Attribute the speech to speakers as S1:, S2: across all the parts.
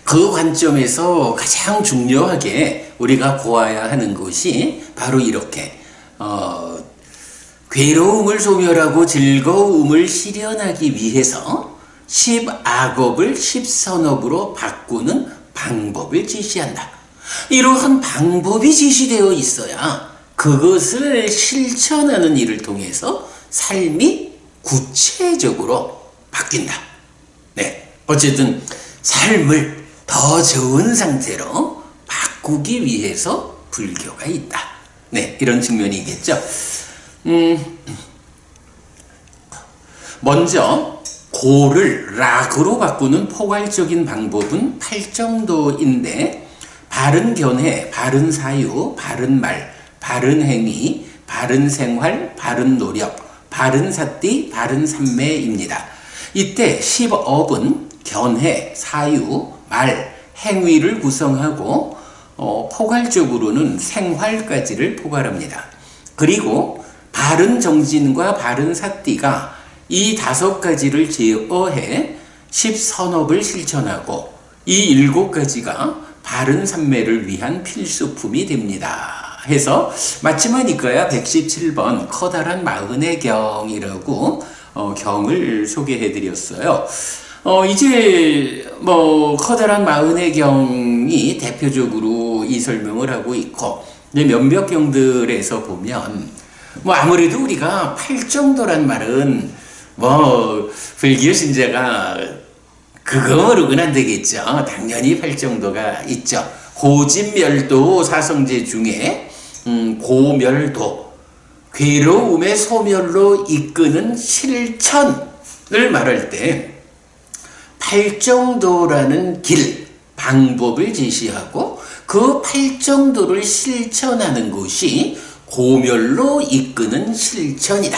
S1: 그 관점에서 가장 중요하게 우리가 보아야 하는 것이 바로 이렇게 괴로움을 소멸하고 즐거움을 실현하기 위해서 십악업을 십선업으로 바꾸는 방법을 지시한다. 이러한 방법이 지시되어 있어야 그것을 실천하는 일을 통해서 삶이 구체적으로 바뀐다. 네, 어쨌든 삶을 더 좋은 상태로 바꾸기 위해서 불교가 있다. 네, 이런 측면이겠죠. 먼저 고를 락으로 바꾸는 포괄적인 방법은 팔정도인데, 바른 견해, 바른 사유, 바른 말, 바른 행위, 바른 생활, 바른 노력, 바른 사띠, 바른 삼매입니다. 이때 십업은 견해, 사유, 말, 행위를 구성하고 포괄적으로는 생활까지를 포괄합니다. 그리고 바른 정진과 바른 사띠가 이 5가지를 제어해 십선업을 실천하고 이 7가지가 바른 삼매를 위한 필수품이 됩니다. 해서 마침하니까야 117번 커다란 마흔의 경이라고 경을 소개해 드렸어요. 이제 커다란 마흔의 경이 대표적으로 이 설명을 하고 있고, 몇몇 경들에서 보면 아무래도 우리가 팔정도란 말은 불교 신자가 그거 모르고는 안 되겠죠. 당연히 팔정도가 있죠. 고진멸도 사성제 중에 고멸도, 괴로움의 소멸로 이끄는 실천을 말할 때 팔정도라는 길, 방법을 제시하고 그 팔정도를 실천하는 것이 고멸로 이끄는 실천이다.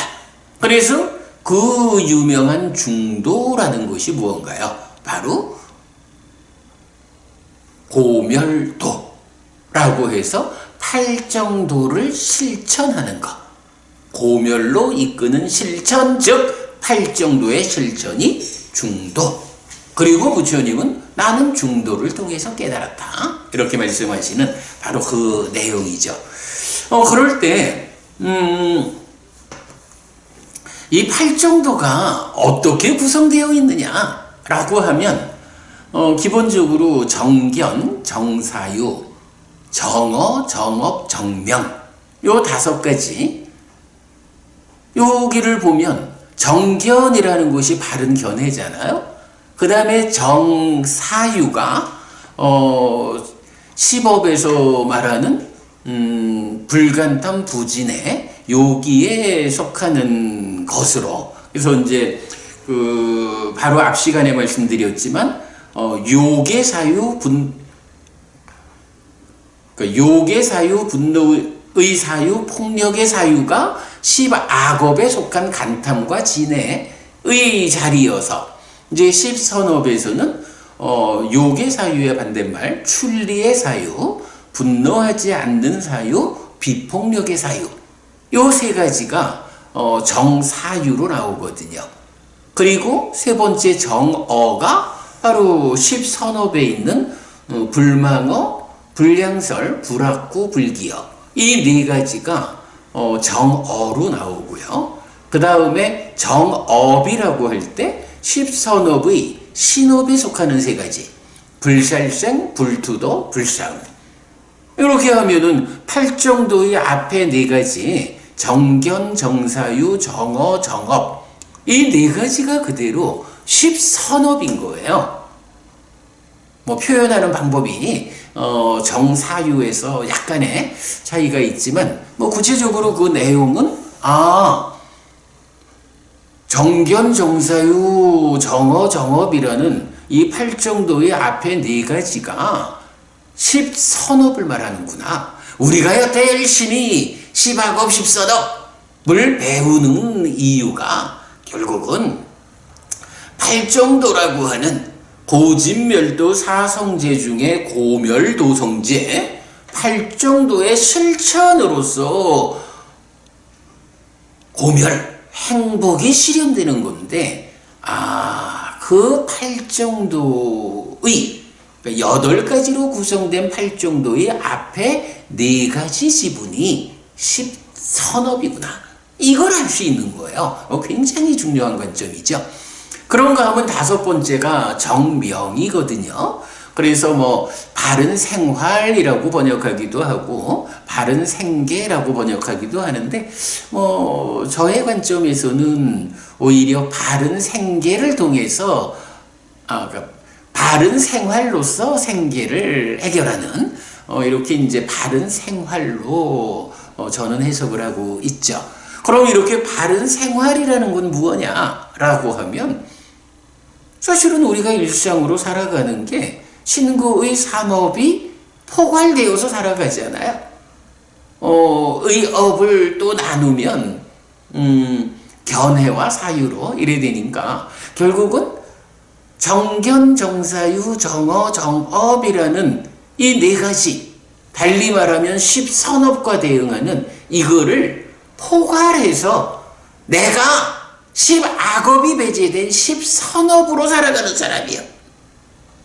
S1: 그래서 그 유명한 중도라는 것이 무언가요? 바로 고멸도라고 해서 팔정도를 실천하는 것. 고멸로 이끄는 실천, 즉 팔정도의 실천이 중도. 그리고 부처님은 나는 중도를 통해서 깨달았다. 이렇게 말씀하시는 바로 그 내용이죠. 그럴 때 이 팔정도가 어떻게 구성되어 있느냐라고 하면 기본적으로 정견, 정사유, 정어, 정업, 정명, 요 5가지. 여기를 보면 정견이라는 것이 바른 견해잖아요. 그 다음에 정사유가 시법에서 말하는 불간탐 부진해 여기에 속하는 것으로, 그래서 이제 바로 앞 시간에 말씀드렸지만 욕의 사유, 욕의 사유, 분노의 사유, 폭력의 사유가 십악업에 속한 간탐과 진해의 자리여서, 이제 십선업에서는 욕의 사유의 반대말 출리의 사유, 분노하지 않는 사유, 비폭력의 사유, 요 3가지가 정사유로 나오거든요. 그리고 3번째 정어가 바로 십선업에 있는 불망어, 불량설, 불학구, 불기어, 이 4가지가 정어로 나오고요. 그 다음에 정업이라고 할 때 십선업의 신업에 속하는 3가지, 불살생, 불투도, 불상. 이렇게 하면은 팔정도의 앞에 4가지, 정견, 정사유, 정어, 정업, 이 4가지가 그대로 십선업인 거예요. 표현하는 방법이 정사유에서 약간의 차이가 있지만 구체적으로 그 내용은 정견, 정사유, 정어, 정업이라는 이 팔정도의 앞에 4가지가 십선업을 말하는구나. 우리가 여태 열심히 십악업, 십선업을 배우는 이유가 결국은 팔정도라고 하는 고진멸도 사성제 중에 고멸도성제 팔정도의 실천으로서 고멸, 행복이 실현되는 건데, 그 팔정도의 그러니까 8가지로 구성된 팔정도의 앞에 4가지 지분이 10선업이구나. 이걸 알 수 있는 거예요. 굉장히 중요한 관점이죠. 그런가 하면 5번째가 정명이거든요. 그래서 뭐 바른 생활이라고 번역하기도 하고 바른 생계라고 번역하기도 하는데 뭐 저의 관점에서는 오히려 바른 생계를 통해서 그러니까 바른 생활로서 생계를 해결하는 이렇게 이제 바른 생활로 저는 해석을 하고 있죠. 그럼 이렇게 바른 생활이라는 건 무엇냐라고 하면 사실은 우리가 일상으로 살아가는 게 신고의 산업이 포괄되어서 살아가잖아요. 의업을 또 나누면 견해와 사유로 이래 되니까 결국은 정견, 정사유, 정어, 정업이라는 이 4가지 달리 말하면 10선업과 대응하는 이거를 포괄해서 내가 10악업이 배제된 10선업으로 살아가는 사람이요.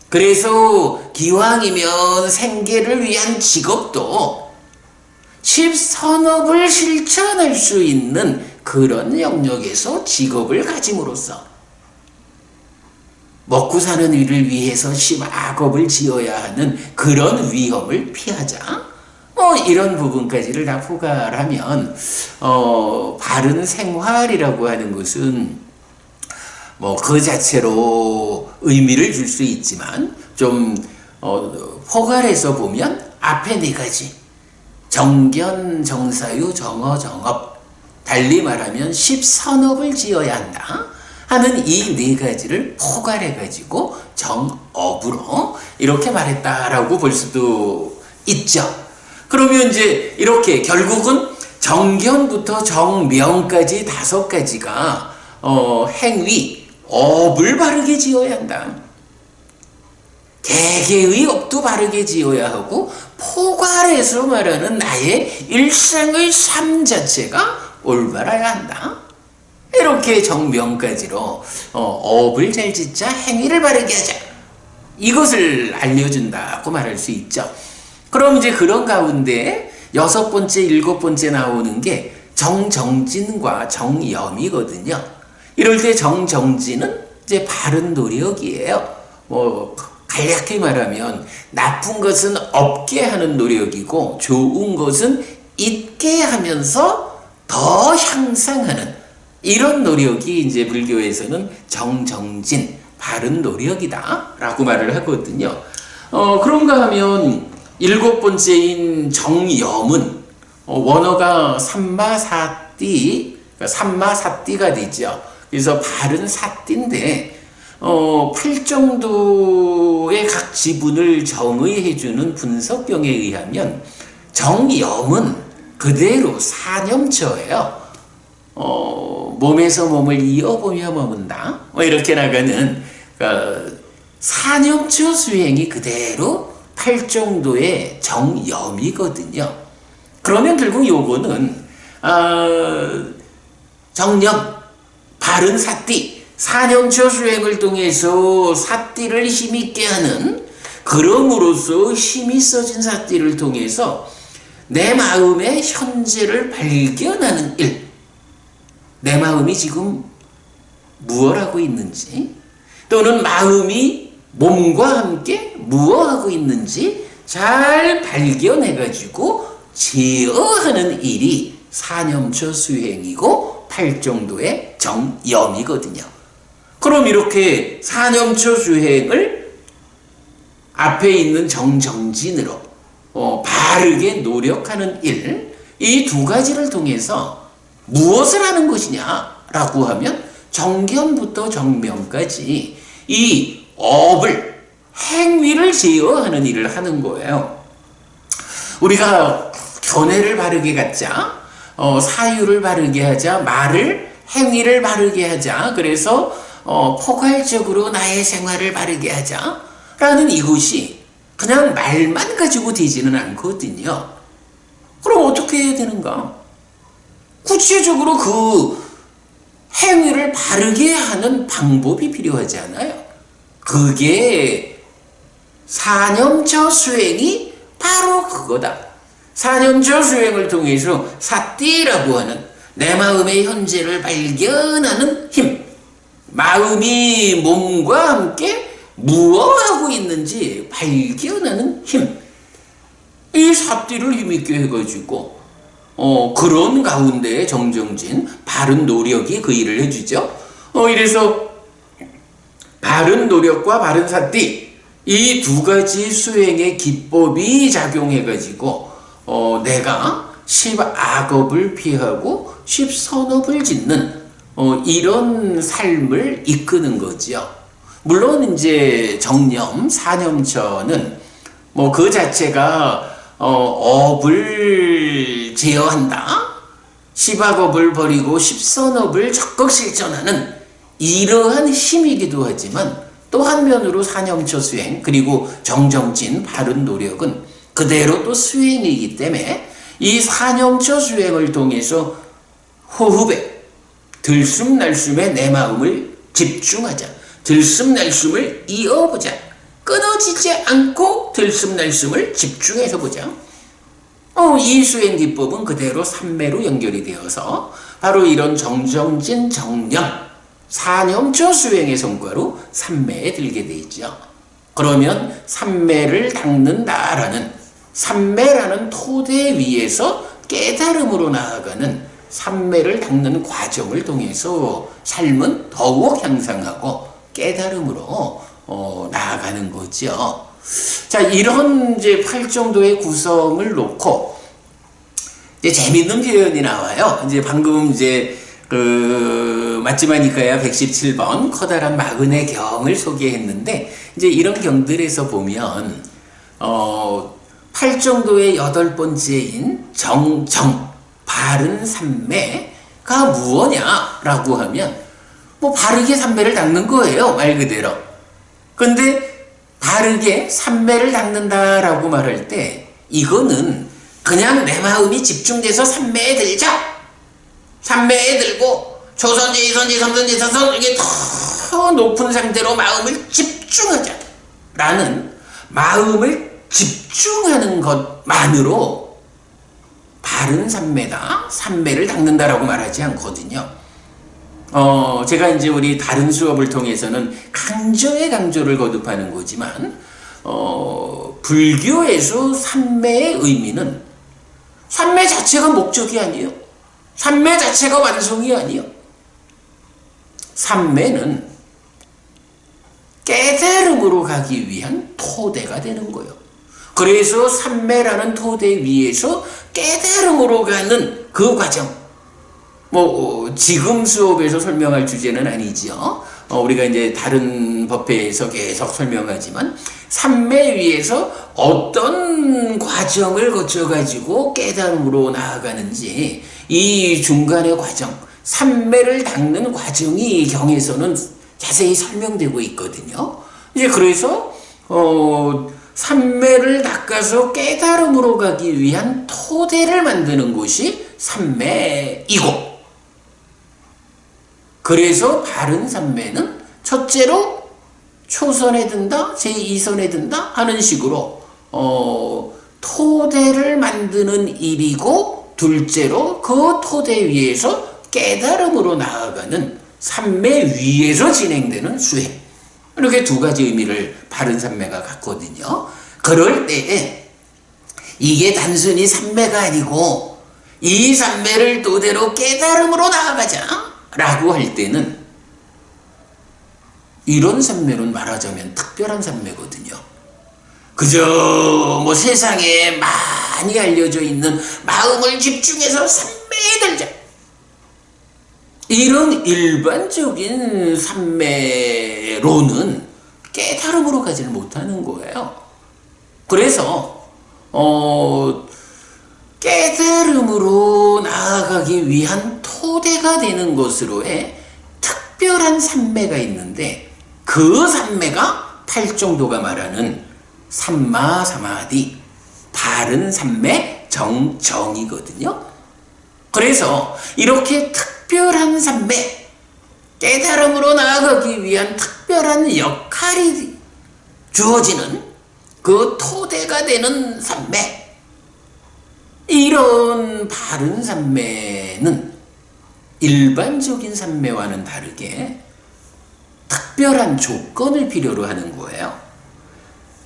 S1: 그래서 기왕이면 생계를 위한 직업도 10선업을 실천할 수 있는 그런 영역에서 직업을 가짐으로써 먹고 사는 일을 위해서 10악업을 지어야 하는 그런 위험을 피하자. 이런 부분까지를 다 포괄하면 바른 생활이라고 하는 것은 뭐 그 자체로 의미를 줄 수 있지만 좀 포괄해서 보면 앞에 4가지 정견, 정사유, 정어, 정업 달리 말하면 10선업을 지어야 한다 하는 이 4가지를 포괄해가지고 정업으로 이렇게 말했다라고 볼 수도 있죠. 그러면 이제 이렇게 결국은 정견부터 정명까지 5가지가 행위, 업을 바르게 지어야 한다. 개개의 업도 바르게 지어야 하고 포괄해서 말하는 나의 일상의 삶 자체가 올바라야 한다. 이렇게 정명까지로 업을 잘 짓자, 행위를 바르게 하자. 이것을 알려준다고 말할 수 있죠. 그럼 이제 그런 가운데 6번째, 7번째 나오는 게 정정진과 정염이거든요. 이럴 때 정정진은 이제 바른 노력이에요. 간략히 말하면 나쁜 것은 없게 하는 노력이고 좋은 것은 있게 하면서 더 향상하는 이런 노력이 이제 불교에서는 정정진, 바른 노력이다 라고 말을 하거든요. 그런가 하면 7번째인 정염은 원어가 삼마사띠, 그러니까 삼마사띠가 되죠. 그래서 바른 사띠인데 팔정도의 각 지분을 정의해주는 분석경에 의하면 정염은 그대로 사념처예요. 몸에서 몸을 이어보며 머문다. 이렇게 나가는 사념처 수행이 그대로 팔정도의 정염이거든요. 그러면 결국 요거는 정염, 바른 사띠, 사념처 수행을 통해서 사띠를 힘있게 하는 그럼으로써 힘이 써진 사띠를 통해서 내 마음의 현재를 발견하는 일, 내 마음이 지금 무엇 하고 있는지 또는 마음이 몸과 함께 무엇 하고 있는지 잘 발견해가지고 제어하는 일이 사념처 수행이고 팔정도의 정염이거든요. 그럼 이렇게 사념처 수행을 앞에 있는 정정진으로 바르게 노력하는 일, 이 2가지를 통해서 무엇을 하는 것이냐라고 하면 정견부터 정명까지 이 업을, 행위를 제어하는 일을 하는 거예요. 우리가 견해를 바르게 갖자, 사유를 바르게 하자, 말을, 행위를 바르게 하자, 그래서 포괄적으로 나의 생활을 바르게 하자 라는 이것이 그냥 말만 가지고 되지는 않거든요. 그럼 어떻게 해야 되는가? 구체적으로 그 행위를 바르게 하는 방법이 필요하지 않아요? 그게 사념처 수행이 바로 그거다. 사념처 수행을 통해서 사띠라고 하는 내 마음의 현재를 발견하는 힘, 마음이 몸과 함께 무엇하고 있는지 발견하는 힘, 이 사띠를 힘있게 해가지고 그런 가운데 정정진 바른 노력이 그 일을 해주죠. 이래서 바른 노력과 바른 사띠, 이 두 가지 수행의 기법이 작용해가지고 내가 십악업을 피하고 십선업을 짓는 이런 삶을 이끄는 거죠. 물론 이제 정념, 사념처는 뭐 그 자체가 업을 제어한다, 십악업을 버리고 십선업을 적극 실천하는 이러한 힘이기도 하지만, 또 한면으로 사념처 수행 그리고 정정진 바른 노력은 그대로 또 수행이기 때문에 이 사념처 수행을 통해서 호흡에 들숨날숨에 내 마음을 집중하자, 들숨날숨을 이어보자, 끊어지지 않고 들숨날숨을 집중해서 보자. 이 수행 기법은 그대로 삼매로 연결이 되어서 바로 이런 정정진 정념, 사념처 수행의 성과로 삼매에 들게 돼 있죠. 그러면 삼매를 닦는다라는, 삼매라는 토대 위에서 깨달음으로 나아가는 삼매를 닦는 과정을 통해서 삶은 더욱 향상하고 깨달음으로 나아가는 거죠. 자, 이런 이제 팔정도의 구성을 놓고 이제 재밌는 표현이 나와요. 이제 방금 이제 맞지마니까야 117번 커다란 마근의 경을 소개했는데, 이제 이런 경들에서 보면 팔정도의 8번째인 바른 삼매가 무엇냐라고 하면 뭐 바르게 삼매를 닦는 거예요, 말 그대로. 근데 바르게 삼매를 닦는다라고 말할 때 이거는 그냥 내 마음이 집중돼서 삼매에 들자, 삼매에 들고 초선지, 이선지, 삼선지, 사선, 이게 더 높은 상태로 마음을 집중하자 라는, 마음을 집중하는 것만으로 바른 삼매다, 삼매를 닦는다라고 말하지 않거든요. 제가 이제 우리 다른 수업을 통해서는 강조를 거듭하는 거지만, 불교에서 삼매의 의미는 삼매 자체가 목적이 아니에요. 삼매 자체가 완성이 아니요. 삼매는 깨달음으로 가기 위한 토대가 되는 거예요. 그래서 삼매라는 토대 위에서 깨달음으로 가는 그 과정, 지금 수업에서 설명할 주제는 아니죠. 우리가 이제 다른 법회에서 계속 설명하지만, 삼매 위에서 어떤 과정을 거쳐가지고 깨달음으로 나아가는지, 이 중간의 과정, 삼매를 닦는 과정이 경에서는 자세히 설명되고 있거든요. 이제 그래서 삼매를 닦아서 깨달음으로 가기 위한 토대를 만드는 것이 삼매이고, 그래서 바른 삼매는 첫째로 초선에 든다, 제2선에 든다 하는 식으로 토대를 만드는 일이고, 둘째로 그 토대 위에서 깨달음으로 나아가는 삼매 위에서 진행되는 수행, 이렇게 두 가지 의미를 바른 삼매가 갖거든요. 그럴 때에 이게 단순히 삼매가 아니고 이 삼매를 토대로 깨달음으로 나아가자 라고 할 때는, 이런 삼매는 말하자면 특별한 삼매거든요. 그저 뭐 세상에 많이 알려져 있는 마음을 집중해서 삼매에 들자, 이런 일반적인 삼매로는 깨달음으로 가지를 못하는 거예요. 그래서 깨달음으로 나아가기 위한 토대가 되는 것으로의 특별한 삼매가 있는데, 그 삼매가 팔정도가 말하는 삼마 사마디, 바른 삼매 정정이거든요. 그래서 이렇게 특별한 삼매, 깨달음으로 나아가기 위한 특별한 역할이 주어지는 그 토대가 되는 삼매. 이런 바른 삼매는 일반적인 삼매와는 다르게 특별한 조건을 필요로 하는 거예요.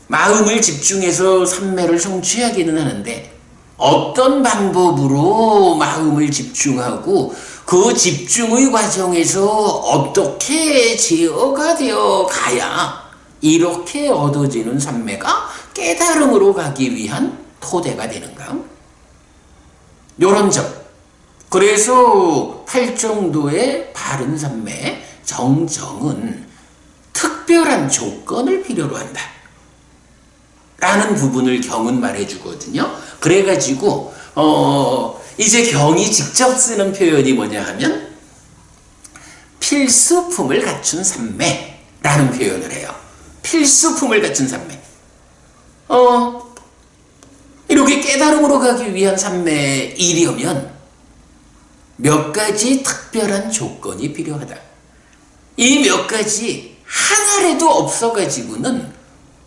S1: 마음을 집중해서 삼매를 성취하기는 하는데 어떤 방법으로 마음을 집중하고 그 집중의 과정에서 어떻게 제어가 되어 가야 이렇게 얻어지는 삼매가 깨달음으로 가기 위한 토대가 되는가? 요런 점. 그래서 팔정도의 바른 삼매 정정은 특별한 조건을 필요로 한다 라는 부분을 경은 말해주거든요. 그래가지고 이제 경이 직접 쓰는 표현이 뭐냐 하면 필수품을 갖춘 삼매라는 표현을 해요. 필수품을 갖춘 삼매. 이렇게 깨달음으로 가기 위한 삼매이려면 몇 가지 특별한 조건이 필요하다. 이 몇 가지 하나라도 없어가지고는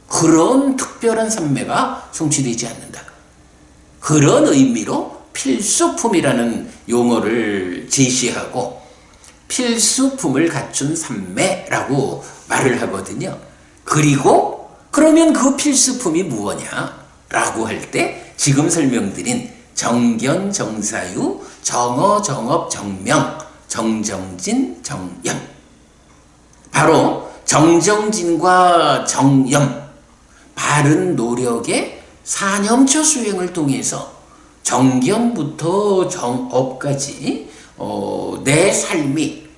S1: 그런 특별한 삼매가 성취되지 않는다. 그런 의미로 필수품이라는 용어를 제시하고 필수품을 갖춘 삼매라고 말을 하거든요. 그리고 그러면 그 필수품이 무엇냐라고 할 때 지금 설명드린 정견, 정사유, 정어, 정업, 정명, 정정진, 정염. 바로 정정진과 정염, 바른 노력의 사념처 수행을 통해서 정견부터 정업까지 내 삶이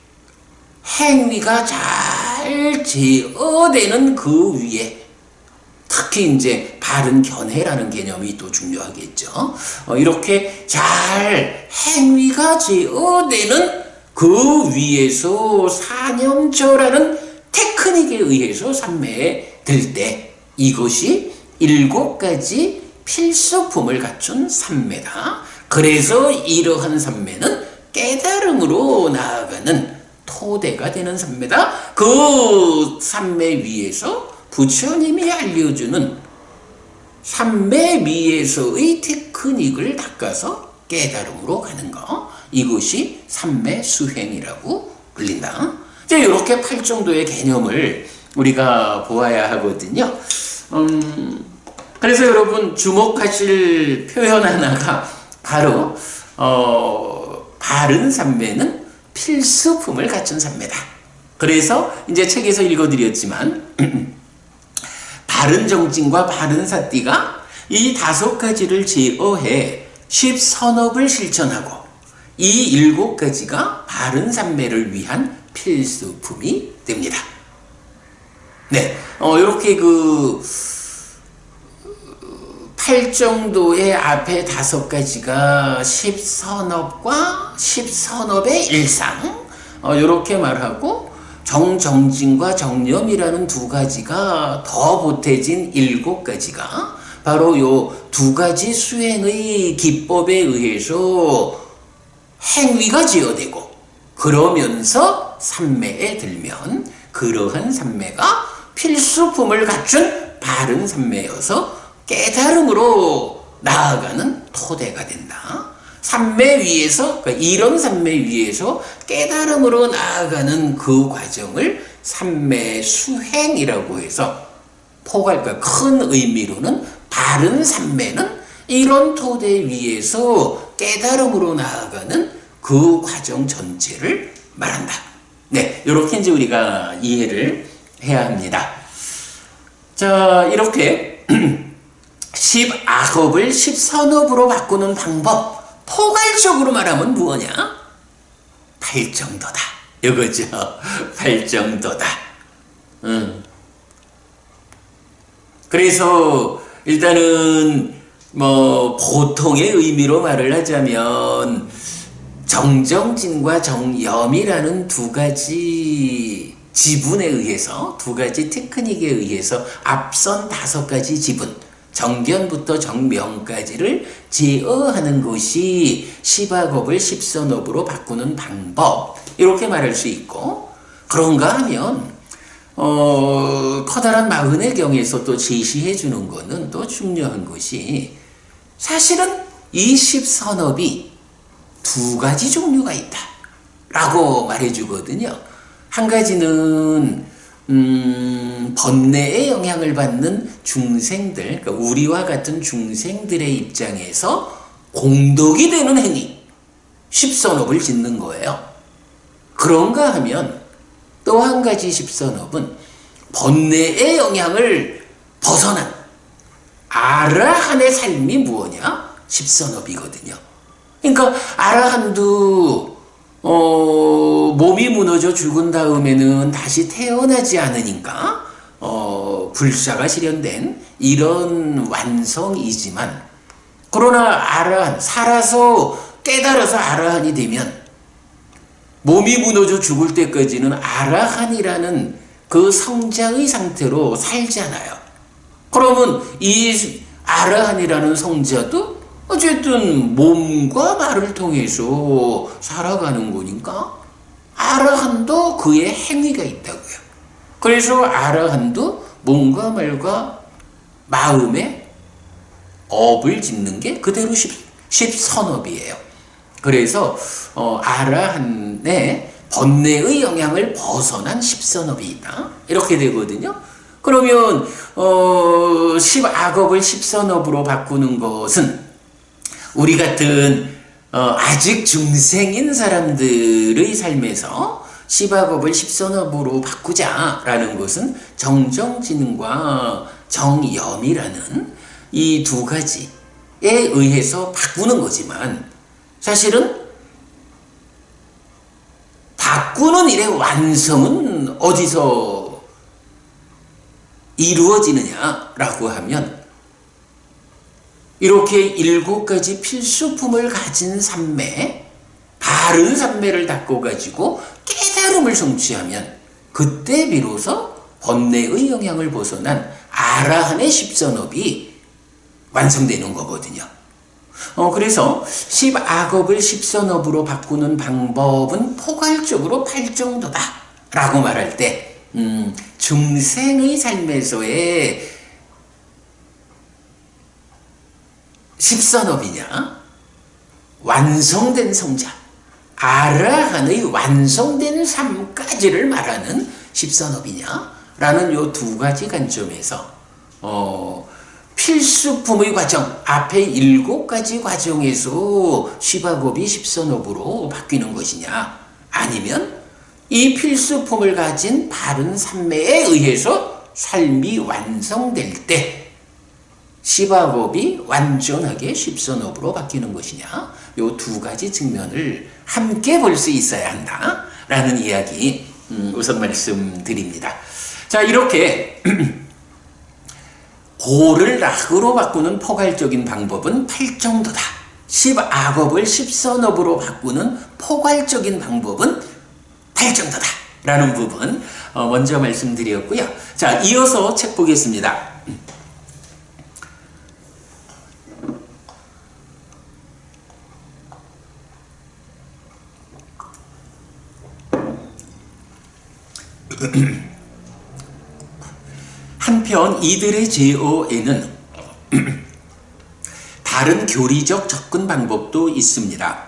S1: 행위가 잘 제어되는 그 위에 특히 이제 바른 견해라는 개념이 또 중요하겠죠. 이렇게 잘 행위가 제어되는 그 위에서 사념처라는 테크닉에 의해서 삼매에 들 때 이것이 7가지 필수품을 갖춘 삼매다. 그래서 이러한 삼매는 깨달음으로 나아가는 토대가 되는 삼매다. 그 삼매 위에서 부처님이 알려주는 삼매 위에서의 테크닉을 닦아서 깨달음으로 가는 거. 이것이 삼매 수행이라고 불린다. 이제 이렇게 8정도의 개념을 우리가 보아야 하거든요. 그래서 여러분 주목하실 표현 하나가 바로 바른 삼매는 필수품을 갖춘 삼매다. 그래서 이제 책에서 읽어드렸지만 바른 정진과 바른 사띠가 이 5가지를 제어해 10선업을 실천하고 이 7가지가 바른 삼매를 위한 필수품이 됩니다. 네, 이렇게 그 8정도의 앞에 5가지가 10선업과 10선업의 일상, 이렇게 말하고 정정진과 정념이라는 2가지가 더 보태진 7가지가 바로 요 2가지 수행의 기법에 의해서 행위가 제어되고 그러면서 삼매에 들면 그러한 삼매가 필수품을 갖춘 바른 삼매여서 깨달음으로 나아가는 토대가 된다. 삼매 위에서, 그러니까 이런 삼매 위에서 깨달음으로 나아가는 그 과정을 삼매 수행이라고 해서 포괄과 큰 의미로는 바른 삼매는 이런 토대 위에서 깨달음으로 나아가는 그 과정 전체를 말한다. 네, 이렇게 이제 우리가 이해를 해야 합니다. 자, 이렇게 10악업을 10선업으로 바꾸는 방법, 포괄적으로 말하면 무엇냐? 8정도다. 이거죠. 8정도다. 그래서 일단은 뭐 보통의 의미로 말을 하자면 정정진과 정염이라는 2가지 지분에 의해서 2가지 테크닉에 의해서 앞선 5가지 지분 정견부터 정명까지를 제어하는 것이 10악업을 10선업으로 바꾸는 방법, 이렇게 말할 수 있고, 그런가 하면 커다란 마흔의 경에서 또 제시해 주는 거는 또 중요한 것이 사실은 이 십선업이 두 가지 종류가 있다 라고 말해 주거든요. 한 가지는 번뇌의 영향을 받는 중생들, 그러니까 우리와 같은 중생들의 입장에서 공덕이 되는 행위, 십선업을 짓는 거예요. 그런가 하면 또 한 가지 십선업은 번뇌의 영향을 벗어난 아라한의 삶이 무엇냐? 십선업이거든요. 그러니까 아라한도 몸이 무너져 죽은 다음에는 다시 태어나지 않으니까 불사가 실현된 이런 완성이지만, 그러나 아라한, 살아서 깨달아서 아라한이 되면 몸이 무너져 죽을 때까지는 아라한이라는 그 성자의 상태로 살잖아요. 그러면 이 아라한이라는 성자도 어쨌든 몸과 말을 통해서 살아가는 거니까 아라한도 그의 행위가 있다고요. 그래서 아라한도 몸과 말과 마음에 업을 짓는 게 그대로 십선업이에요. 그래서 아라한의 번뇌의 영향을 벗어난 십선업이 있다, 이렇게 되거든요. 그러면 십악업을 십선업으로 바꾸는 것은 우리 같은 아직 중생인 사람들의 삶에서 십악업을 십선업으로 바꾸자라는 것은 정정진과 정염이라는 이 두 가지에 의해서 바꾸는 거지만, 사실은 바꾸는 일의 완성은 어디서 이루어지느냐라고 하면 이렇게 7가지 필수품을 가진 삼매, 바른 삼매를 닦고 가지고 깨달음을 성취하면 그때 비로소 번뇌의 영향을 벗어난 아라한의 십선업이 완성되는 거거든요. 그래서 십악업을 십선업으로 바꾸는 방법은 포괄적으로 8정도다 라고 말할 때 중생의 삶에서의 십선업이냐, 완성된 성자, 아라한의 완성된 삶까지를 말하는 십선업이냐라는 요 두 가지 관점에서 필수품의 과정, 앞에 7가지 과정에서 십악업이 십선업으로 바뀌는 것이냐, 아니면 이 필수품을 가진 바른 삼매에 의해서 삶이 완성될 때 십악업이 완전하게 십선업으로 바뀌는 것이냐, 요 두 가지 측면을 함께 볼 수 있어야 한다라는 이야기 우선 말씀드립니다. 자, 이렇게 고를 락으로 바꾸는 포괄적인 방법은 8정도다. 십악업을 십선업으로 바꾸는 포괄적인 방법은 8정도다 라는 부분 먼저 말씀드렸고요. 자, 이어서 책 보겠습니다. 한편 이들의 제어에는 다른 교리적 접근 방법도 있습니다.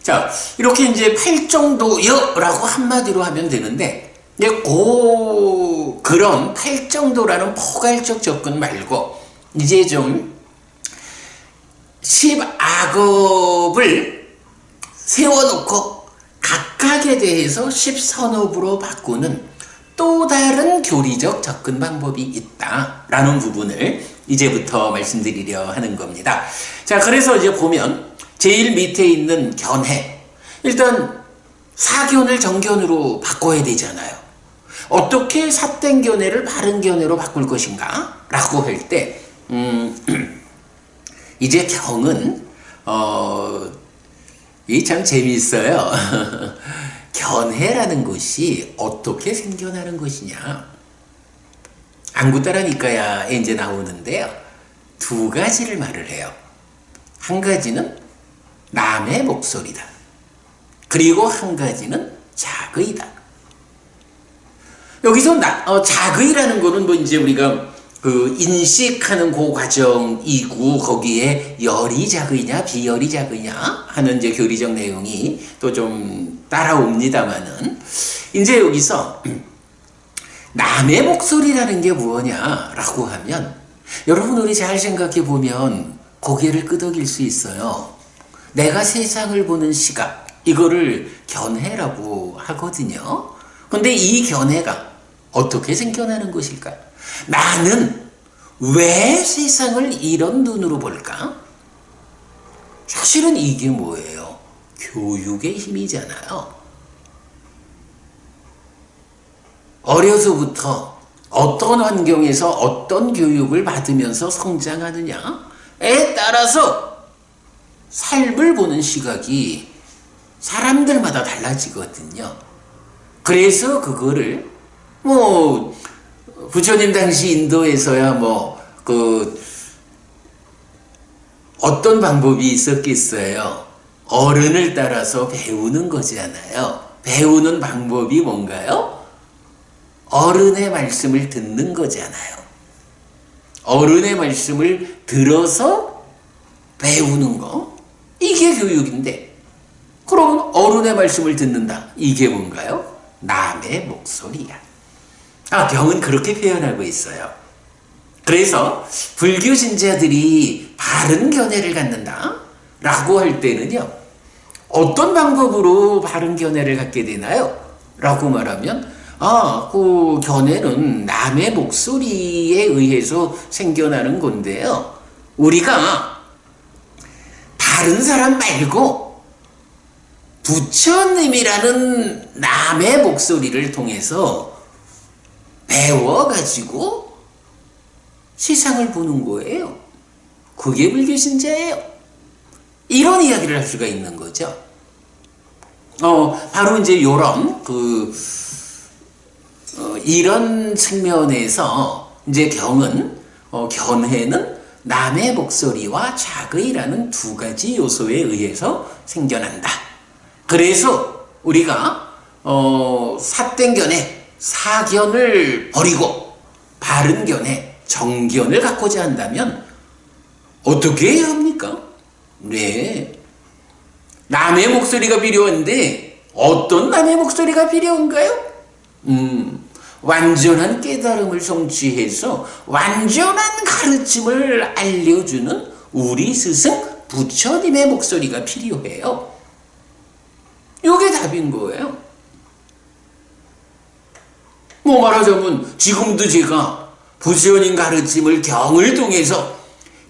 S1: 자, 이렇게 이제 8정도여라고 한마디로 하면 되는데, 이제 그런 8정도라는 포괄적 접근 말고 이제 좀 십악업을 세워놓고 각각에 대해서 십선업으로 바꾸는 또 다른 교리적 접근 방법이 있다라는 부분을 이제부터 말씀드리려 하는 겁니다. 자, 그래서 이제 보면 제일 밑에 있는 견해, 일단 사견을 정견으로 바꿔야 되잖아요. 어떻게 삿된 견해를 바른 견해로 바꿀 것인가 라고 할 때 이제 경은 이게 참 재미있어요. 견해라는 것이 어떻게 생겨나는 것이냐, 안구따라니까야에 이제 나오는데요, 두 가지를 말을 해요. 한 가지는 남의 목소리다, 그리고 한 가지는 자의다. 여기서 자의라는 거는 뭐 이제 우리가 그 인식하는 그 과정이고 거기에 열이 작으냐 비열이 작으냐 하는 이제 교리적 내용이 또 좀 따라옵니다만은 이제 여기서 남의 목소리라는 게 뭐냐라고 하면 여러분 우리 잘 생각해 보면 고개를 끄덕일 수 있어요. 내가 세상을 보는 시각 이거를 견해라고 하거든요. 근데 이 견해가 어떻게 생겨나는 것일까? 나는 왜 세상을 이런 눈으로 볼까? 사실은 이게 뭐예요? 교육의 힘이잖아요. 어려서부터 어떤 환경에서 어떤 교육을 받으면서 성장하느냐에 따라서 삶을 보는 시각이 사람들마다 달라지거든요. 그래서 그거를 부처님 당시 인도에서야 어떤 방법이 있었겠어요? 어른을 따라서 배우는 거잖아요. 배우는 방법이 뭔가요? 어른의 말씀을 듣는 거잖아요. 어른의 말씀을 들어서 배우는 거. 이게 교육인데, 그러면 어른의 말씀을 듣는다. 이게 뭔가요? 남의 목소리야. 경은 그렇게 표현하고 있어요. 그래서 불교 신자들이 바른 견해를 갖는다 라고 할 때는요, 어떤 방법으로 바른 견해를 갖게 되나요? 라고 말하면 그 견해는 남의 목소리에 의해서 생겨나는 건데요, 우리가 다른 사람 말고 부처님이라는 남의 목소리를 통해서 배워가지고 세상을 보는 거예요. 그게 불교 신자예요. 이런 이야기를 할 수가 있는 거죠. 바로 이제 이런 측면에서 이제 견해는 남의 목소리와 자의라는 두 가지 요소에 의해서 생겨난다. 그래서 우리가 삿된 견해, 사견을 버리고 바른 견해, 정견을 갖고자 한다면 어떻게 해야 합니까? 네, 남의 목소리가 필요한데 어떤 남의 목소리가 필요한가요? 완전한 깨달음을 성취해서 완전한 가르침을 알려주는 우리 스승 부처님의 목소리가 필요해요. 이게 답인 거예요. 말하자면 지금도 제가 부처님 가르침을 경을 통해서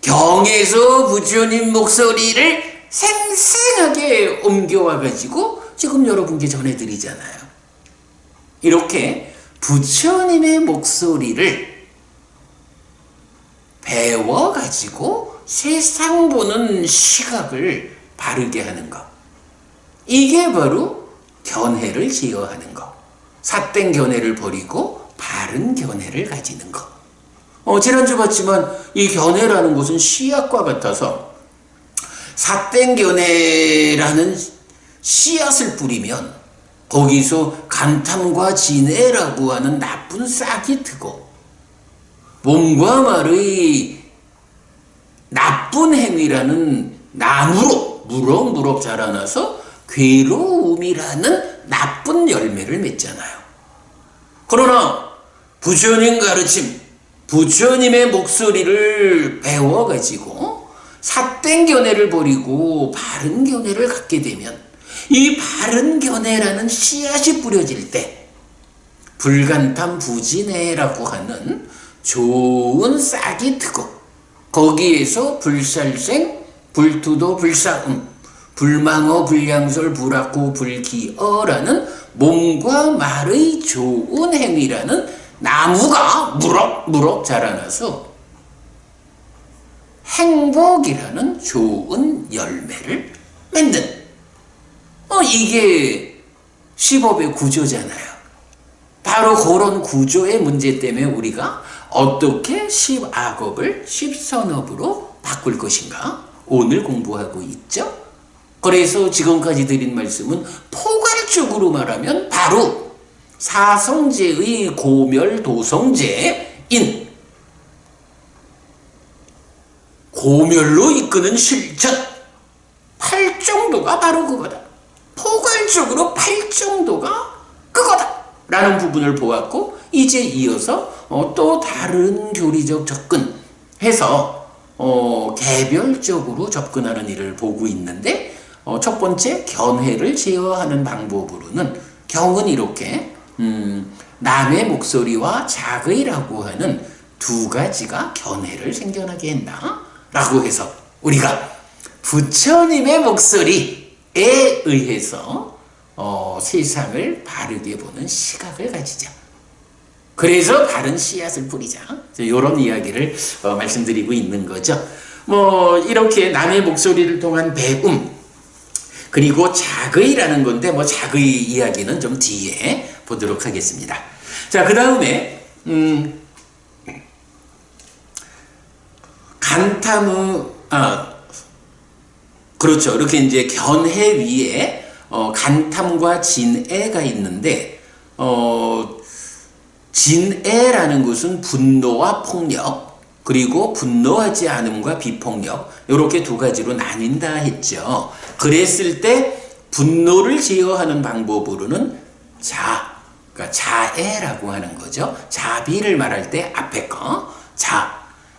S1: 경에서 부처님 목소리를 생생하게 옮겨와가지고 지금 여러분께 전해드리잖아요. 이렇게 부처님의 목소리를 배워가지고 세상 보는 시각을 바르게 하는 것, 이게 바로 견해를 제어하는 것, 삿된 견해를 버리고 바른 견해를 가지는 것. 지난주 봤지만 이 견해라는 것은 씨앗과 같아서 삿된 견해라는 씨앗을 뿌리면 거기서 간탐과 진해라고 하는 나쁜 싹이 트고 몸과 말의 나쁜 행위라는 나무로 무럭무럭 자라나서 괴로움이라는 나쁜 열매를 맺잖아요. 그러나 부처님 가르침, 부처님의 목소리를 배워가지고 삿된 견해를 버리고 바른 견해를 갖게 되면 이 바른 견해라는 씨앗이 뿌려질 때 불간탐 부진해라고 하는 좋은 싹이 트고 거기에서 불살생, 불투도, 불사음, 불망어, 불량설, 불악고, 불기어라는 몸과 말의 좋은 행위라는 나무가 무럭무럭 자라나서 행복이라는 좋은 열매를 맺는 이게 시법의 구조잖아요. 바로 그런 구조의 문제 때문에 우리가 어떻게 십악업을 십선업으로 바꿀 것인가 오늘 공부하고 있죠. 그래서 지금까지 드린 말씀은 포괄적으로 말하면 바로 사성제의 고멸도성제인 고멸로 이끄는 실천 팔정도가 바로 그거다. 포괄적으로 팔정도가 그거다 라는 부분을 보았고, 이제 이어서 또 다른 교리적 접근해서 개별적으로 접근하는 일을 보고 있는데, 첫 번째 견해를 제어하는 방법으로는 경은 이렇게 남의 목소리와 자의라고 하는 두 가지가 견해를 생겨나게 한다 라고 해서, 우리가 부처님의 목소리에 의해서 세상을 바르게 보는 시각을 가지자. 그래서 바른 씨앗을 뿌리자. 이런 이야기를 말씀드리고 있는 거죠. 뭐 이렇게 남의 목소리를 통한 배움, 그리고 자의라는 건데, 뭐 자의 이야기는 좀 뒤에 보도록 하겠습니다. 자, 그 다음에 그렇죠. 이렇게 이제 견해 위에 간탐과 진애가 있는데, 진애라는 것은 분노와 폭력, 그리고 분노하지 않음과 비폭력, 이렇게 두 가지로 나뉜다 했죠. 그랬을 때 분노를 제어하는 방법으로는 그러니까 자애라고 하는 거죠. 자비를 말할 때 앞에 거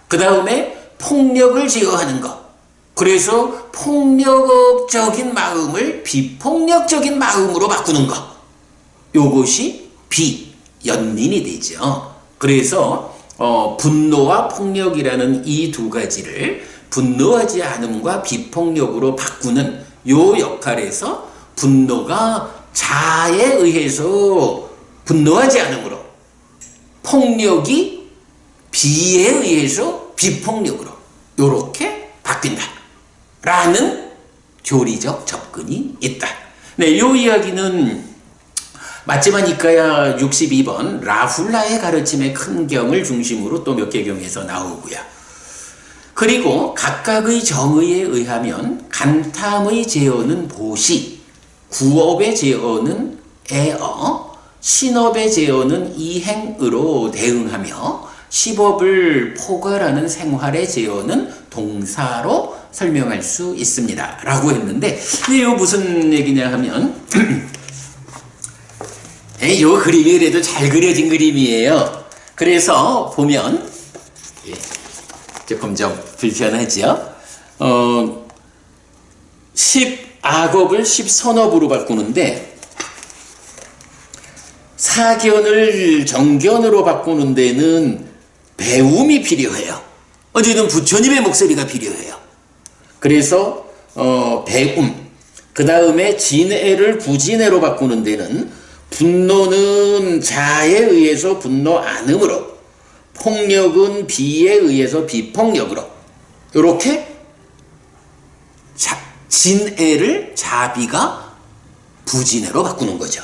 S1: 그 다음에 폭력을 제어하는 것, 그래서 폭력적인 마음을 비폭력적인 마음으로 바꾸는 것, 요것이 비연민이 되죠. 그래서 분노와 폭력이라는 이 두 가지를 분노하지 않음과 비폭력으로 바꾸는 요 역할에서, 분노가 자에 의해서 분노하지 않음으로, 폭력이 비에 의해서 비폭력으로 요렇게 바뀐다 라는 교리적 접근이 있다. 네, 요 이야기는 마찌마니까야 62번 라훌라의 가르침의 큰 경을 중심으로 또 몇 개 경에서 나오고요. 그리고 각각의 정의에 의하면 간탐의 제어는 보시, 구업의 제어는 애어, 신업의 제어는 이행으로 대응하며, 시법을 포괄하는 생활의 제어는 동사로 설명할 수 있습니다 라고 했는데, 이거 무슨 얘기냐 하면 이 그림이 그래도 잘 그려진 그림이에요. 그래서 보면 조금 좀 불편하죠. 10악업을 10선업으로 바꾸는데, 사견을 정견으로 바꾸는 데는 배움이 필요해요. 어쨌든 부처님의 목소리가 필요해요. 그래서 배움, 그 다음에 진애를 부진애로 바꾸는 데는 분노는 자에 의해서 분노 않음으로, 폭력은 비에 의해서 비폭력으로, 이렇게 진애를 자비가 부진애로 바꾸는 거죠.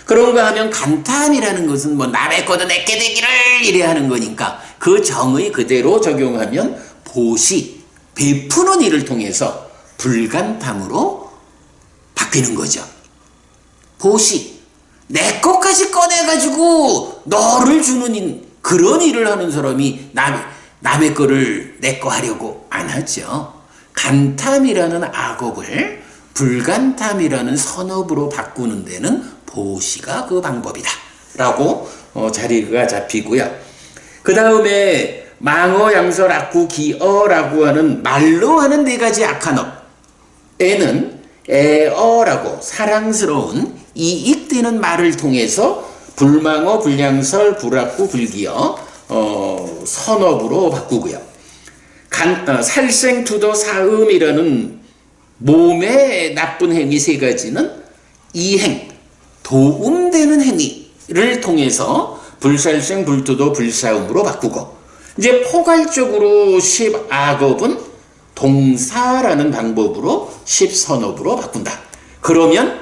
S1: 그런가 하면 간탐이라는 것은 뭐 남의 거도 내게 되기를 이래 하는 거니까, 그 정의 그대로 적용하면 보시, 베푸는 일을 통해서 불간탐으로 바뀌는 거죠. 보시, 내 것까지 꺼내가지고 너를 주는 그런 일을 하는 사람이 남의 거를 내 거 하려고 안 하죠. 간탐이라는 악업을 불간탐이라는 선업으로 바꾸는 데는 보시가 그 방법이다 라고 자리가 잡히고요. 그 다음에 망어, 양설, 악구, 기어라고 하는 말로 하는 네 가지 악한 업에는 애어라고 사랑스러운 이익되는 말을 통해서 불망어, 불량설, 불악구, 불기어 선업으로 바꾸고요. 살생투도 사음이라는 몸의 나쁜 행위 세 가지는 이행, 도움되는 행위를 통해서 불살생, 불투도, 불사음으로 바꾸고, 이제 포괄적으로 10악업은 동사라는 방법으로 10선업으로 바꾼다. 그러면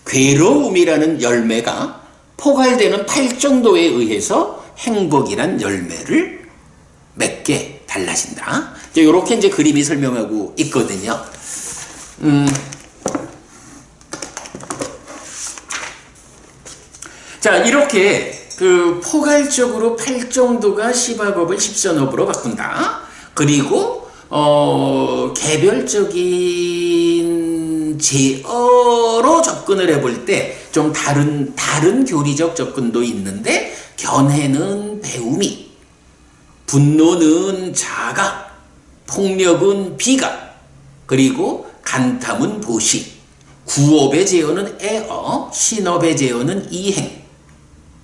S1: 괴로움이라는 열매가 포괄되는 8정도에 의해서 행복이란 열매를 맺게 달라진다. 이렇게 이제 그림이 설명하고 있거든요. 자, 이렇게 포괄적으로 팔정도가 시박업을 십선업으로 바꾼다. 그리고 개별적인 제어로 접근을 해볼 때 좀 다른 교리적 접근도 있는데, 견해는 배움이, 분노는 자가, 폭력은 비가, 그리고 간탐은 보시, 구업의 제어는 애어, 신업의 제어는 이행,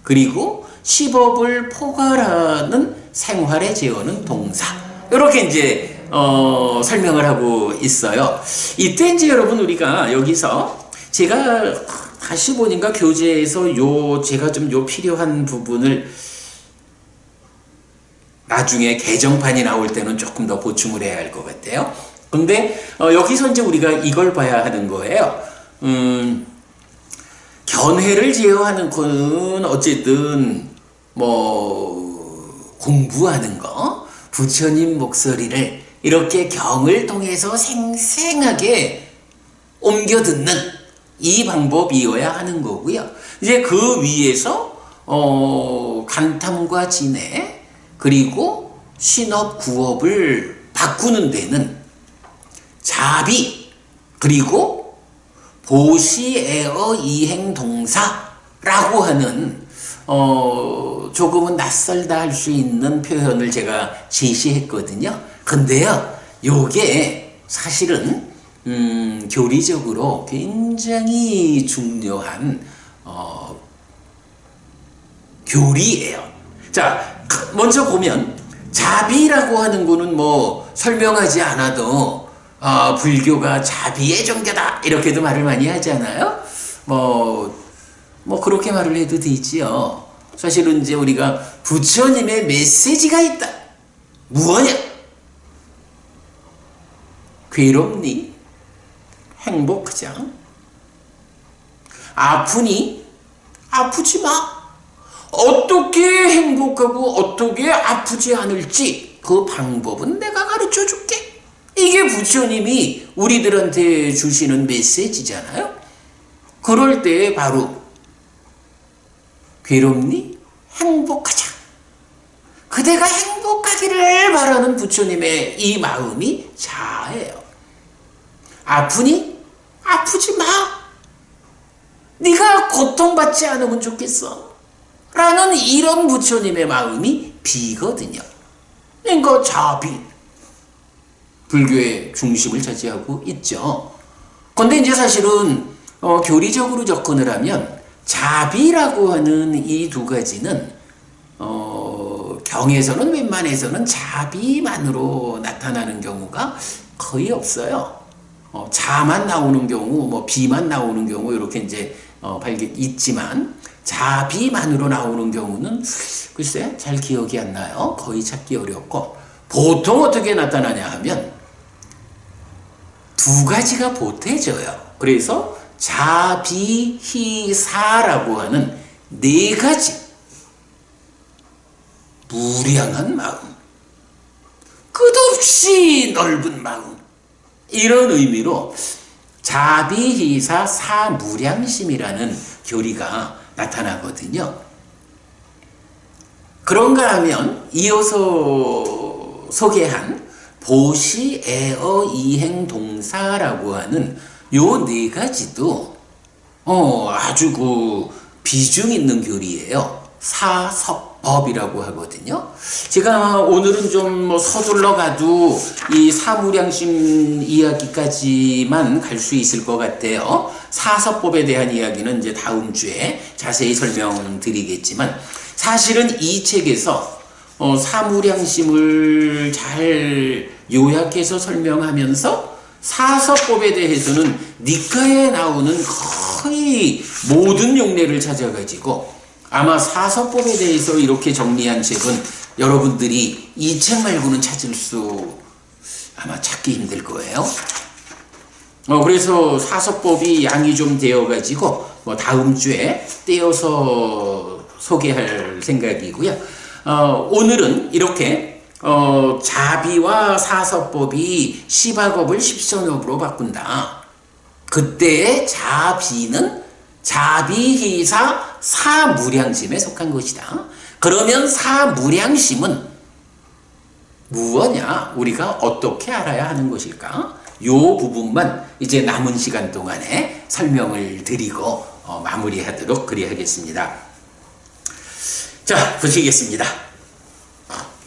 S1: 그리고 시법을 포괄하는 생활의 제어는 동사. 이렇게 이제 설명을 하고 있어요. 이때 이제 여러분, 우리가 여기서 제가 다시 보니까 교재에서 제가 좀 필요한 부분을 나중에 개정판이 나올 때는 조금 더 보충을 해야 할 것 같아요. 근데 여기서 이제 우리가 이걸 봐야 하는 거예요. 견해를 제어하는 거는 어쨌든 공부하는 거, 부처님 목소리를 이렇게 경을 통해서 생생하게 옮겨 듣는 이 방법이어야 하는 거고요. 이제 그 위에서 간탐과 진해, 그리고 신업, 구업을 바꾸는 데는 자비, 그리고 보시, 애어, 이행, 동사라고 하는 조금은 낯설다 할 수 있는 표현을 제가 제시했거든요. 근데요, 요게 사실은 교리적으로 굉장히 중요한 교리예요. 자, 먼저 보면 자비라고 하는 거는 설명하지 않아도 불교가 자비의 종교다 이렇게도 말을 많이 하잖아요. 그렇게 말을 해도 되지요. 사실은 이제 우리가 부처님의 메시지가 있다. 무엇냐? 괴롭니? 행복하자. 아프니? 아프지 마. 어떻게 행복하고 어떻게 아프지 않을지 그 방법은 내가 가르쳐 줄게. 이게 부처님이 우리들한테 주시는 메시지잖아요. 그럴 때 바로 괴롭니? 행복하자. 그대가 행복하기를 바라는 부처님의 이 마음이 자아예요. 아프니? 아프지 마. 네가 고통받지 않으면 좋겠어. 라는 이런 부처님의 마음이 비거든요. 그러니까 자비. 불교의 중심을 차지하고 있죠. 그런데 이제 사실은 교리적으로 접근을 하면 자비라고 하는 이 두 가지는 경에서는 웬만해서는 자비만으로 나타나는 경우가 거의 없어요. 자만 나오는 경우, 비만 나오는 경우 이렇게 이제 있지만 자비만으로 나오는 경우는 글쎄 잘 기억이 안 나요. 거의 찾기 어렵고, 보통 어떻게 나타나냐 하면 두 가지가 보태져요. 그래서 자비희사라고 하는 네 가지 무량한 마음, 끝없이 넓은 마음, 이런 의미로 자비희사 사무량심이라는 교리가 나타나거든요. 그런가 하면 이어서 소개한 보시, 애어, 이행, 동사라고 하는 요 네 가지도 아주 비중 있는 교리예요. 사섭법이라고 하거든요. 제가 오늘은 좀 서둘러 가도 이 사무량심 이야기까지만 갈 수 있을 것 같아요. 사섭법에 대한 이야기는 이제 다음 주에 자세히 설명드리겠지만, 사실은 이 책에서 사무량심을 잘 요약해서 설명하면서 사섭법에 대해서는 니카에 나오는 거의 모든 용례를 찾아가지고 아마 사섭법에 대해서 이렇게 정리한 책은 여러분들이 이 책 말고는 아마 찾기 힘들 거예요. 그래서 사섭법이 양이 좀 되어가지고 다음 주에 떼어서 소개할 생각이고요. 오늘은 이렇게 자비와 사섭법이 시박업을 십선업으로 바꾼다. 그때의 자비는 자비희사 사무량심에 속한 것이다. 그러면 사무량심은 무엇냐? 우리가 어떻게 알아야 하는 것일까? 요 부분만 이제 남은 시간 동안에 설명을 드리고 마무리하도록 그리하겠습니다. 자, 보시겠습니다.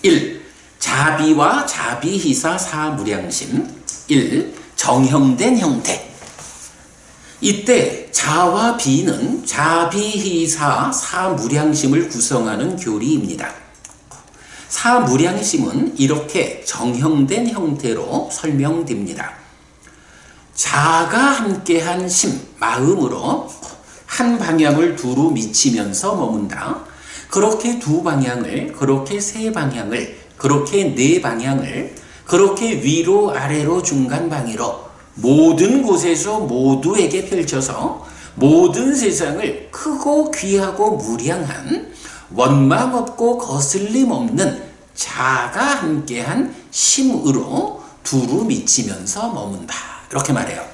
S1: 1. 자비와 자비희사 사무량심. 1. 정형된 형태. 이때 자와 비는 자비희사 사무량심을 구성하는 교리입니다. 사무량심은 이렇게 정형된 형태로 설명됩니다. 자가 함께한 심, 마음으로 한 방향을 두루 미치면서 머문다. 그렇게 두 방향을, 그렇게 세 방향을, 그렇게 네 방향을, 그렇게 위로 아래로 중간 방위로 모든 곳에서 모두에게 펼쳐서 모든 세상을 크고 귀하고 무량한 원망 없고 거슬림 없는 자가 함께한 심으로 두루 미치면서 머문다. 이렇게 말해요.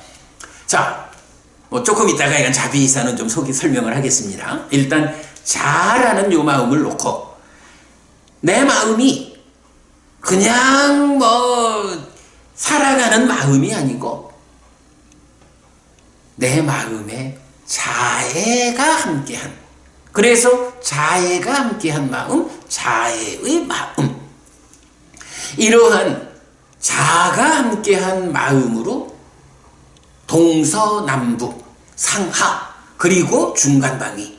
S1: 자, 조금 이따가 이건 자비희사는 좀 설명을 하겠습니다. 일단 자라는 요 마음을 놓고 내 마음이 그냥 살아가는 마음이 아니고 내 마음에 자애가 함께한, 그래서 자애가 함께한 마음, 자애의 마음, 이러한 자가 함께한 마음으로 동서남북 상하 그리고 중간방위,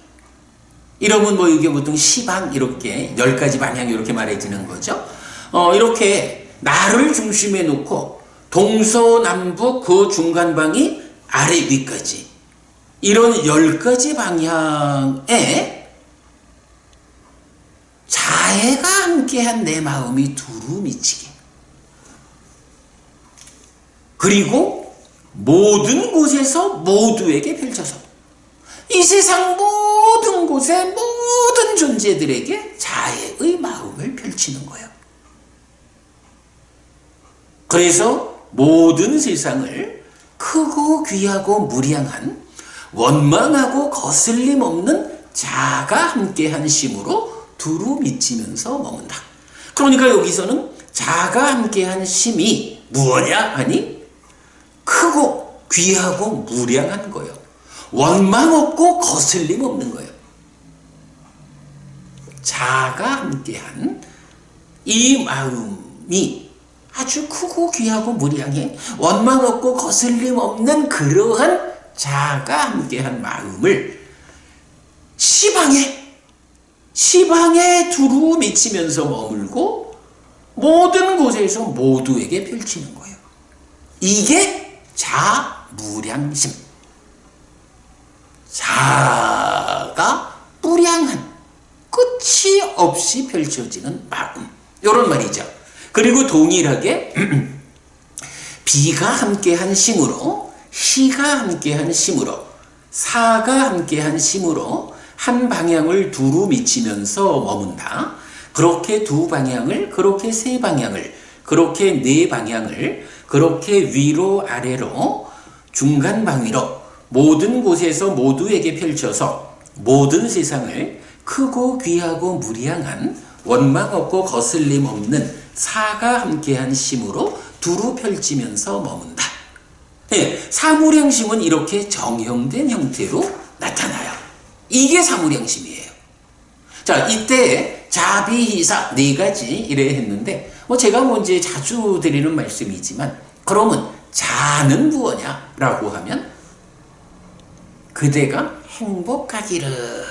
S1: 이러면 이게 보통 시방 이렇게 10가지 방향 이렇게 말해지는 거죠. 이렇게 나를 중심에 놓고 동서남북 그 중간방위 아래 위까지 이런 10가지 방향에 자애가 함께한 내 마음이 두루 미치게, 그리고 모든 곳에서 모두에게 펼쳐서 이 세상 모든 곳에 모든 존재들에게 자애의 마음을 펼치는 거예요. 그래서 모든 세상을 크고 귀하고 무량한 원망하고 거슬림 없는 자가 함께한 심으로 두루 미치면서 머문다. 그러니까 여기서는 자가 함께한 심이 무엇냐 하니 크고 귀하고 무량한 거예요. 원망 없고 거슬림 없는 거예요. 자가 함께한 이 마음이 아주 크고 귀하고 무량해 원망 없고 거슬림 없는 그러한 자가 함께한 마음을 시방에 두루 미치면서 머물고 모든 곳에서 모두에게 펼치는 거예요. 이게 자무량심. 자가 무량한 끝이 없이 펼쳐지는 마음, 이런 말이죠. 그리고 동일하게 비가 함께한 심으로, 희가 함께한 심으로, 사가 함께한 심으로 한 방향을 두루 미치면서 머문다. 그렇게 두 방향을, 그렇게 세 방향을, 그렇게 네 방향을, 그렇게 위로 아래로 중간 방위로 모든 곳에서 모두에게 펼쳐서 모든 세상을 크고 귀하고 무량한 원망 없고 거슬림 없는 사가 함께한 심으로 두루 펼치면서 머문다. 사무량심은 이렇게 정형된 형태로 나타나요. 이게 사무량심이에요. 자, 이때 자비희사 4가지 이래 했는데 제가 이제 자주 드리는 말씀이지만, 그러면 자는 무엇냐 라고 하면 그대가 행복하기를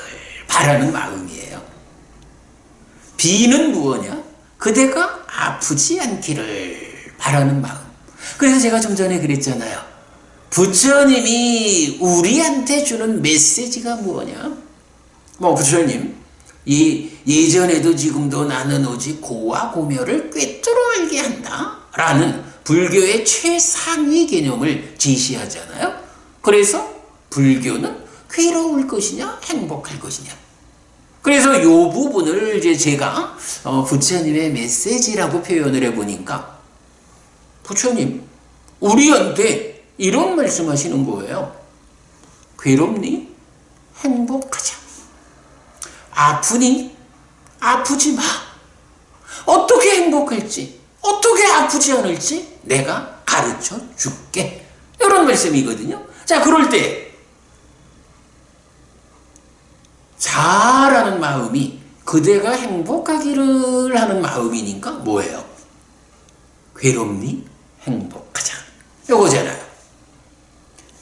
S1: 바라는 마음이에요. 비는 무엇냐? 그대가 아프지 않기를 바라는 마음. 그래서 제가 좀 전에 그랬잖아요. 부처님이 우리한테 주는 메시지가 무엇냐? 부처님, 예전에도 지금도 나는 오직 고와 고멸을 꿰뚫어 알게 한다 라는 불교의 최상위 개념을 제시하잖아요. 그래서 불교는 괴로울 것이냐 행복할 것이냐, 그래서 이 부분을 이제 제가 부처님의 메시지라고 표현을 해보니까 부처님 우리한테 이런 말씀하시는 거예요. 괴롭니? 행복하자. 아프니? 아프지 마. 어떻게 행복할지, 어떻게 아프지 않을지 내가 가르쳐 줄게. 이런 말씀이거든요. 자, 그럴 때 자라는 마음이 그대가 행복하기를 하는 마음이니까 뭐예요? 괴롭니? 행복하자. 요거잖아요.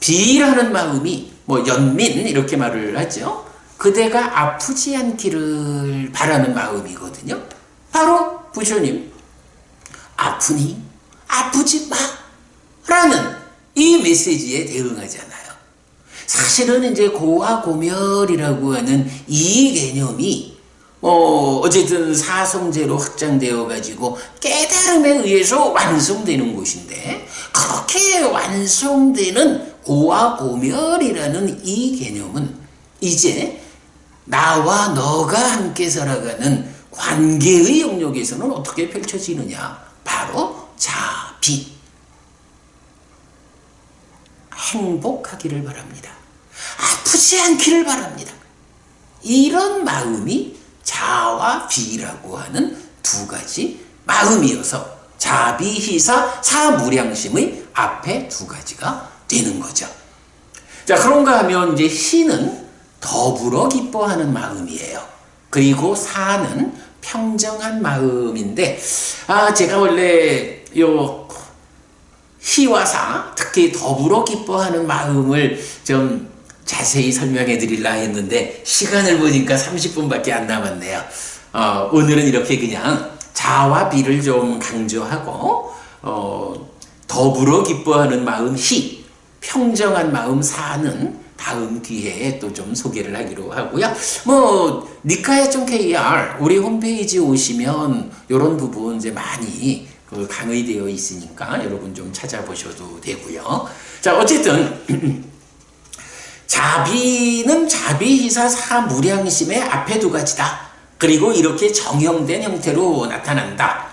S1: 비라는 마음이 뭐 연민 이렇게 말을 하죠. 그대가 아프지 않기를 바라는 마음이거든요. 바로 부처님, 아프니? 아프지 마! 라는 이 메시지에 대응하잖아요. 사실은 이제 고와 고멸이라고 하는 이 개념이 어쨌든 사성제로 확장되어 가지고 깨달음에 의해서 완성되는 곳인데, 그렇게 완성되는 고와 고멸이라는 이 개념은 이제 나와 너가 함께 살아가는 관계의 영역에서는 어떻게 펼쳐지느냐? 바로 자비. 행복하기를 바랍니다. 아프지 않기를 바랍니다. 이런 마음이 자와 비라고 하는 두 가지 마음이어서 자비희사 사무량심의 앞에 두 가지가 되는 거죠. 자, 그런가 하면 이제 희는 더불어 기뻐하는 마음이에요. 그리고 사는 평정한 마음인데, 제가 원래 요 희와 사, 특히 더불어 기뻐하는 마음을 좀 자세히 설명해 드리려 했는데 시간을 보니까 30분밖에 안 남았네요. 오늘은 이렇게 그냥 자와 비를 좀 강조하고 더불어 기뻐하는 마음 희, 평정한 마음 사는 다음 기회에 또 좀 소개를 하기로 하고요. 뭐 니카야 KR 우리 홈페이지 오시면 이런 부분 이제 많이 강의되어 있으니까 여러분 좀 찾아보셔도 되고요. 자, 어쨌든 자비는 자비희사 사무량심의 앞에 두 가지다. 그리고 이렇게 정형된 형태로 나타난다.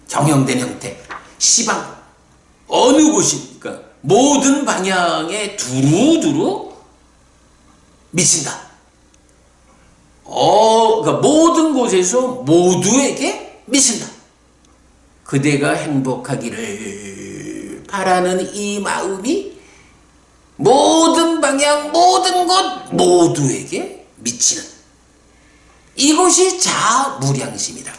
S1: 정형된 형태. 시방 어느 곳입니까? 모든 방향에 두루두루 미친다. 그러니까 모든 곳에서 모두에게 미친다. 그대가 행복하기를 바라는 이 마음이 모든 방향, 모든 것, 모두에게 미치는 이것이 자무량심이다.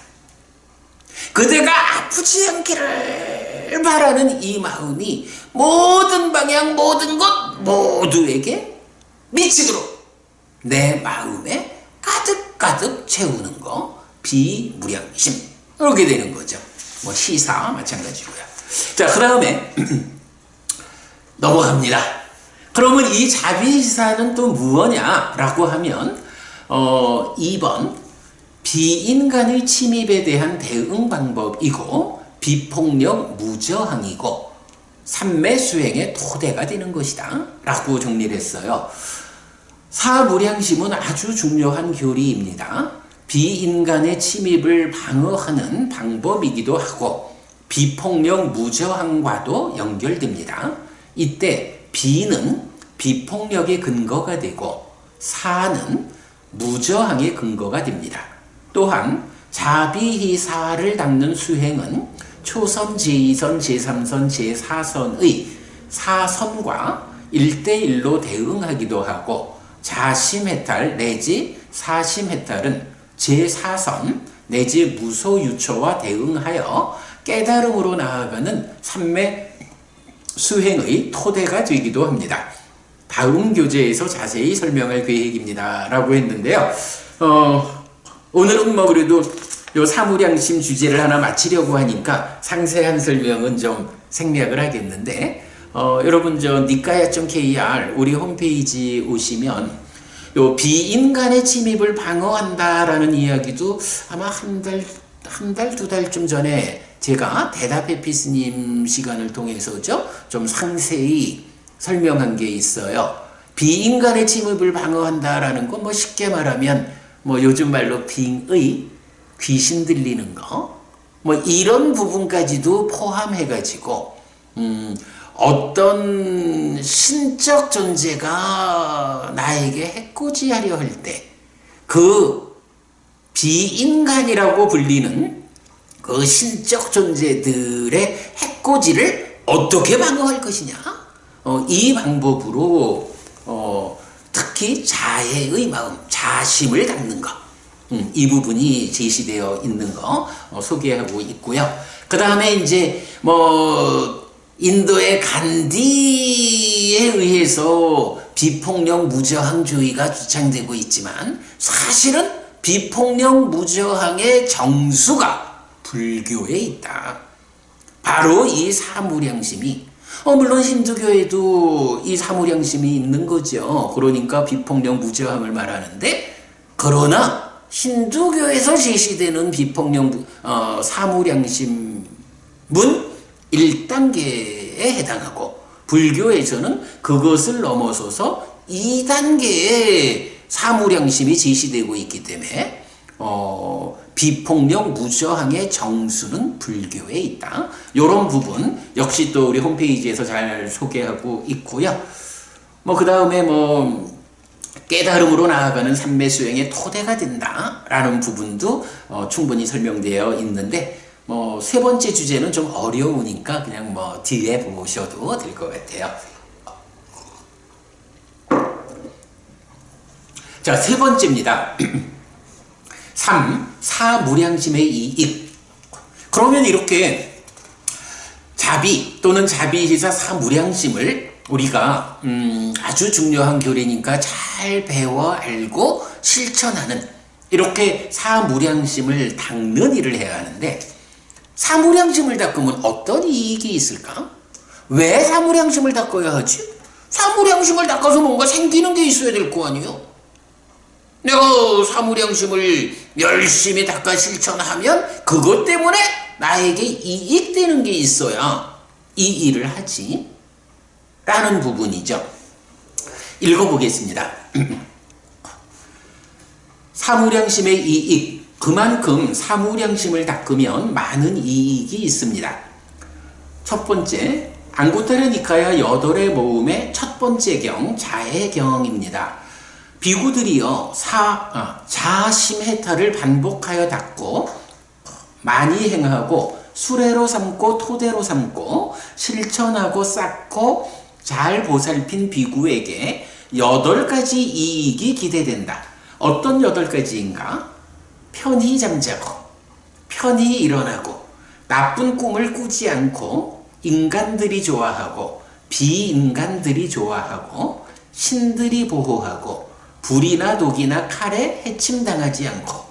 S1: 그대가 아프지 않기를 바라는 이 마음이 모든 방향, 모든 것, 모두에게 미치도록 내 마음에 가득가득 채우는 거, 비무량심. 이렇게 되는 거죠. 뭐 시사 마찬가지고요. 자, 그 다음에 넘어갑니다. 그러면 이 자비시사는 또 무엇냐라고 하면 2번 비인간의 침입에 대한 대응 방법이고 비폭력 무저항이고 삼매 수행의 토대가 되는 것이다 라고 정리를 했어요. 사무량심은 아주 중요한 교리입니다. 비인간의 침입을 방어하는 방법이기도 하고 비폭력 무저항과도 연결됩니다. 이때 비는 비폭력의 근거가 되고 사는 무저항의 근거가 됩니다. 또한 자비희사를 닦는 수행은 초선, 제2선, 제3선, 제4선의 사선과 1대1로 대응하기도 하고 자심해탈 내지 사심해탈은 제4선 내지 무소유초와 대응하여 깨달음으로 나아가는 삼매 수행의 토대가 되기도 합니다. 다음 교재에서 자세히 설명할 계획입니다. 라고 했는데요. 오늘은 뭐 그래도 요 사무량심 주제를 하나 마치려고 하니까 상세한 설명은 좀 생략을 하겠는데, 여러분 니카야 KR 우리 홈페이지 오시면 요 비인간의 침입을 방어한다라는 이야기도 아마 한 달, 두 달쯤 전에 제가 대답해 피스님 시간을 통해서죠, 좀 상세히 설명한 게 있어요. 비인간의 침입을 방어한다라는 건 뭐 쉽게 말하면 뭐 요즘 말로 빙의, 귀신 들리는 거, 뭐 이런 부분까지도 포함해 가지고 어떤 신적 존재가 나에게 해코지하려 할 때 그 비인간이라고 불리는 그 신적 존재들의 해코지를 어떻게 방어할 것이냐? 이 방법으로 특히 자애의 마음, 자심을 닦는 것, 이 부분이 제시되어 있는 거 소개하고 있고요. 그 다음에 이제 인도의 간디에 의해서 비폭력 무저항주의가 주창되고 있지만 사실은 비폭력 무저항의 정수가 불교에 있다. 바로 이 사무량심이 물론 힌두교에도 이 사무량심이 있는 거죠. 그러니까 비폭력 무저항을 말하는데, 그러나 힌두교에서 제시되는 비폭력 사무량심은 1단계에 해당하고, 불교에서는 그것을 넘어서서 2단계의 사무량심이 제시되고 있기 때문에 비폭력 무저항의 정수는 불교에 있다. 이런 부분 역시 또 우리 홈페이지에서 잘 소개하고 있고요. 그 다음에 깨달음으로 나아가는 삼매 수행의 토대가 된다라는 부분도 충분히 설명되어 있는데, 세 번째 주제는 좀 어려우니까 그냥 뒤에 보셔도 될 것 같아요. 자, 세 번째입니다. 3. 사무량심의 이익. 그러면 이렇게 자비 또는 자비시사 사무량심을 우리가 아주 중요한 교리니까 잘 배워 알고 실천하는, 이렇게 사무량심을 닦는 일을 해야 하는데, 사무량심을 닦으면 어떤 이익이 있을까? 왜 사무량심을 닦아야 하지? 사무량심을 닦아서 뭔가 생기는 게 있어야 될 거 아니에요? 내가 사무량심을 열심히 닦아 실천하면 그것 때문에 나에게 이익되는 게 있어야 이 일을 하지 라는 부분이죠. 읽어보겠습니다. 사무량심의 이익. 그만큼 사무량심을 닦으면 많은 이익이 있습니다. 첫 번째, 앙구타라 니카야 8의 모음의 첫 번째 경, 자해경입니다. 비구들이요, 자심해탈을 반복하여 닦고 많이 행하고 수레로 삼고 토대로 삼고 실천하고 쌓고 잘 보살핀 비구에게 8가지 이익이 기대된다. 어떤 8가지인가? 편히 잠자고, 편히 일어나고, 나쁜 꿈을 꾸지 않고, 인간들이 좋아하고, 비인간들이 좋아하고, 신들이 보호하고, 불이나 독이나 칼에 해침당하지 않고,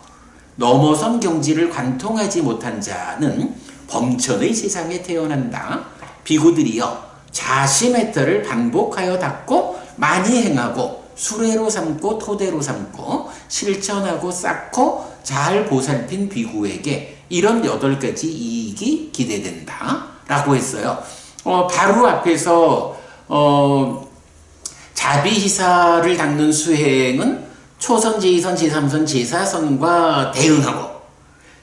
S1: 넘어선 경지를 관통하지 못한 자는 범천의 세상에 태어난다. 비구들이여, 자심해탈을 반복하여 닦고, 많이 행하고, 수레로 삼고 토대로 삼고 실천하고 쌓고 잘 보살핀 비구에게 이런 8가지 이익이 기대된다 라고 했어요. 바로 앞에서 자비희사를 닦는 수행은 초선, 제2선, 제3선, 제4선과 대응하고,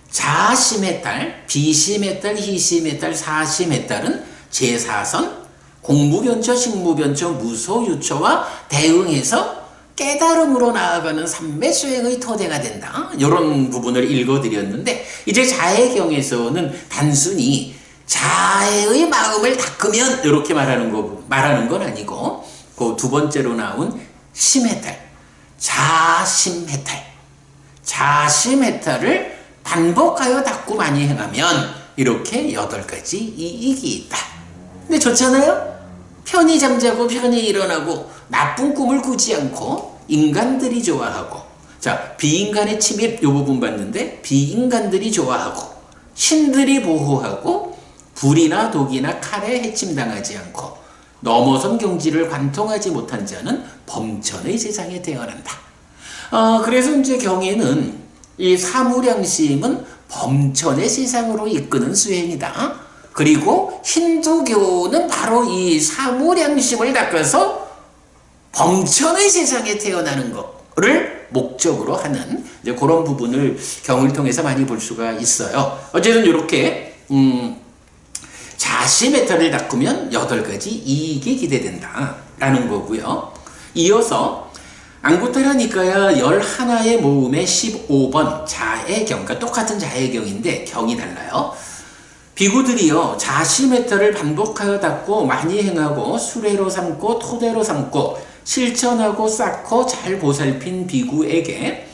S1: 자심해탈, 비심해탈, 희심해탈, 사심해탈은 제4선, 공무변처, 식무변처, 무소유처와 대응해서 깨달음으로 나아가는 삼매수행의 토대가 된다. 이런 부분을 읽어드렸는데, 이제 자해경에서는 단순히 자해의 마음을 닦으면 이렇게 말하는 건 아니고, 그 두 번째로 나온 심해탈, 자심해탈을 반복하여 닦고 많이 행하면 이렇게 8가지 이익이 있다. 근데 좋잖아요? 편히 잠자고 편히 일어나고 나쁜 꿈을 꾸지 않고 인간들이 좋아하고, 자, 비인간의 침입 요 부분 봤는데 비인간들이 좋아하고 신들이 보호하고 불이나 독이나 칼에 해침당하지 않고 넘어선 경지를 관통하지 못한 자는 범천의 세상에 태어난다. 그래서 이제 경에는 이 사무량심은 범천의 세상으로 이끄는 수행이다. 그리고 힌두교는 바로 이 사무량심을 닦아서 범천의 세상에 태어나는 것을 목적으로 하는 이제 그런 부분을 경을 통해서 많이 볼 수가 있어요. 어쨌든 이렇게 자시메타를 닦으면 8가지 이익이 기대된다 라는 거고요. 이어서 앙구타라니까야 11의 모음의 15번 자해경, 그러니까 똑같은 자해경인데 경이 달라요. 비구들이요 자시메타를 반복하여 닦고 많이 행하고 수레로 삼고 토대로 삼고 실천하고 쌓고 잘 보살핀 비구에게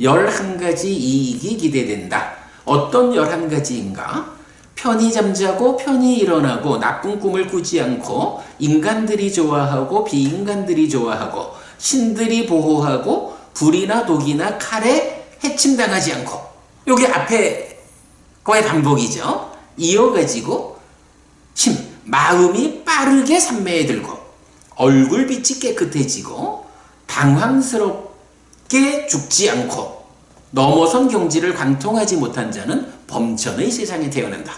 S1: 11가지 이익이 기대된다. 어떤 11가지인가? 편히 잠자고 편히 일어나고 나쁜 꿈을 꾸지 않고 인간들이 좋아하고 비인간들이 좋아하고 신들이 보호하고 불이나 독이나 칼에 해침당하지 않고, 요게 앞에 거의 반복이죠. 이어가지고 마음이 빠르게 삼매에 들고 얼굴빛이 깨끗해지고 당황스럽게 죽지 않고 넘어선 경지를 관통하지 못한 자는 범천의 세상에 태어난다.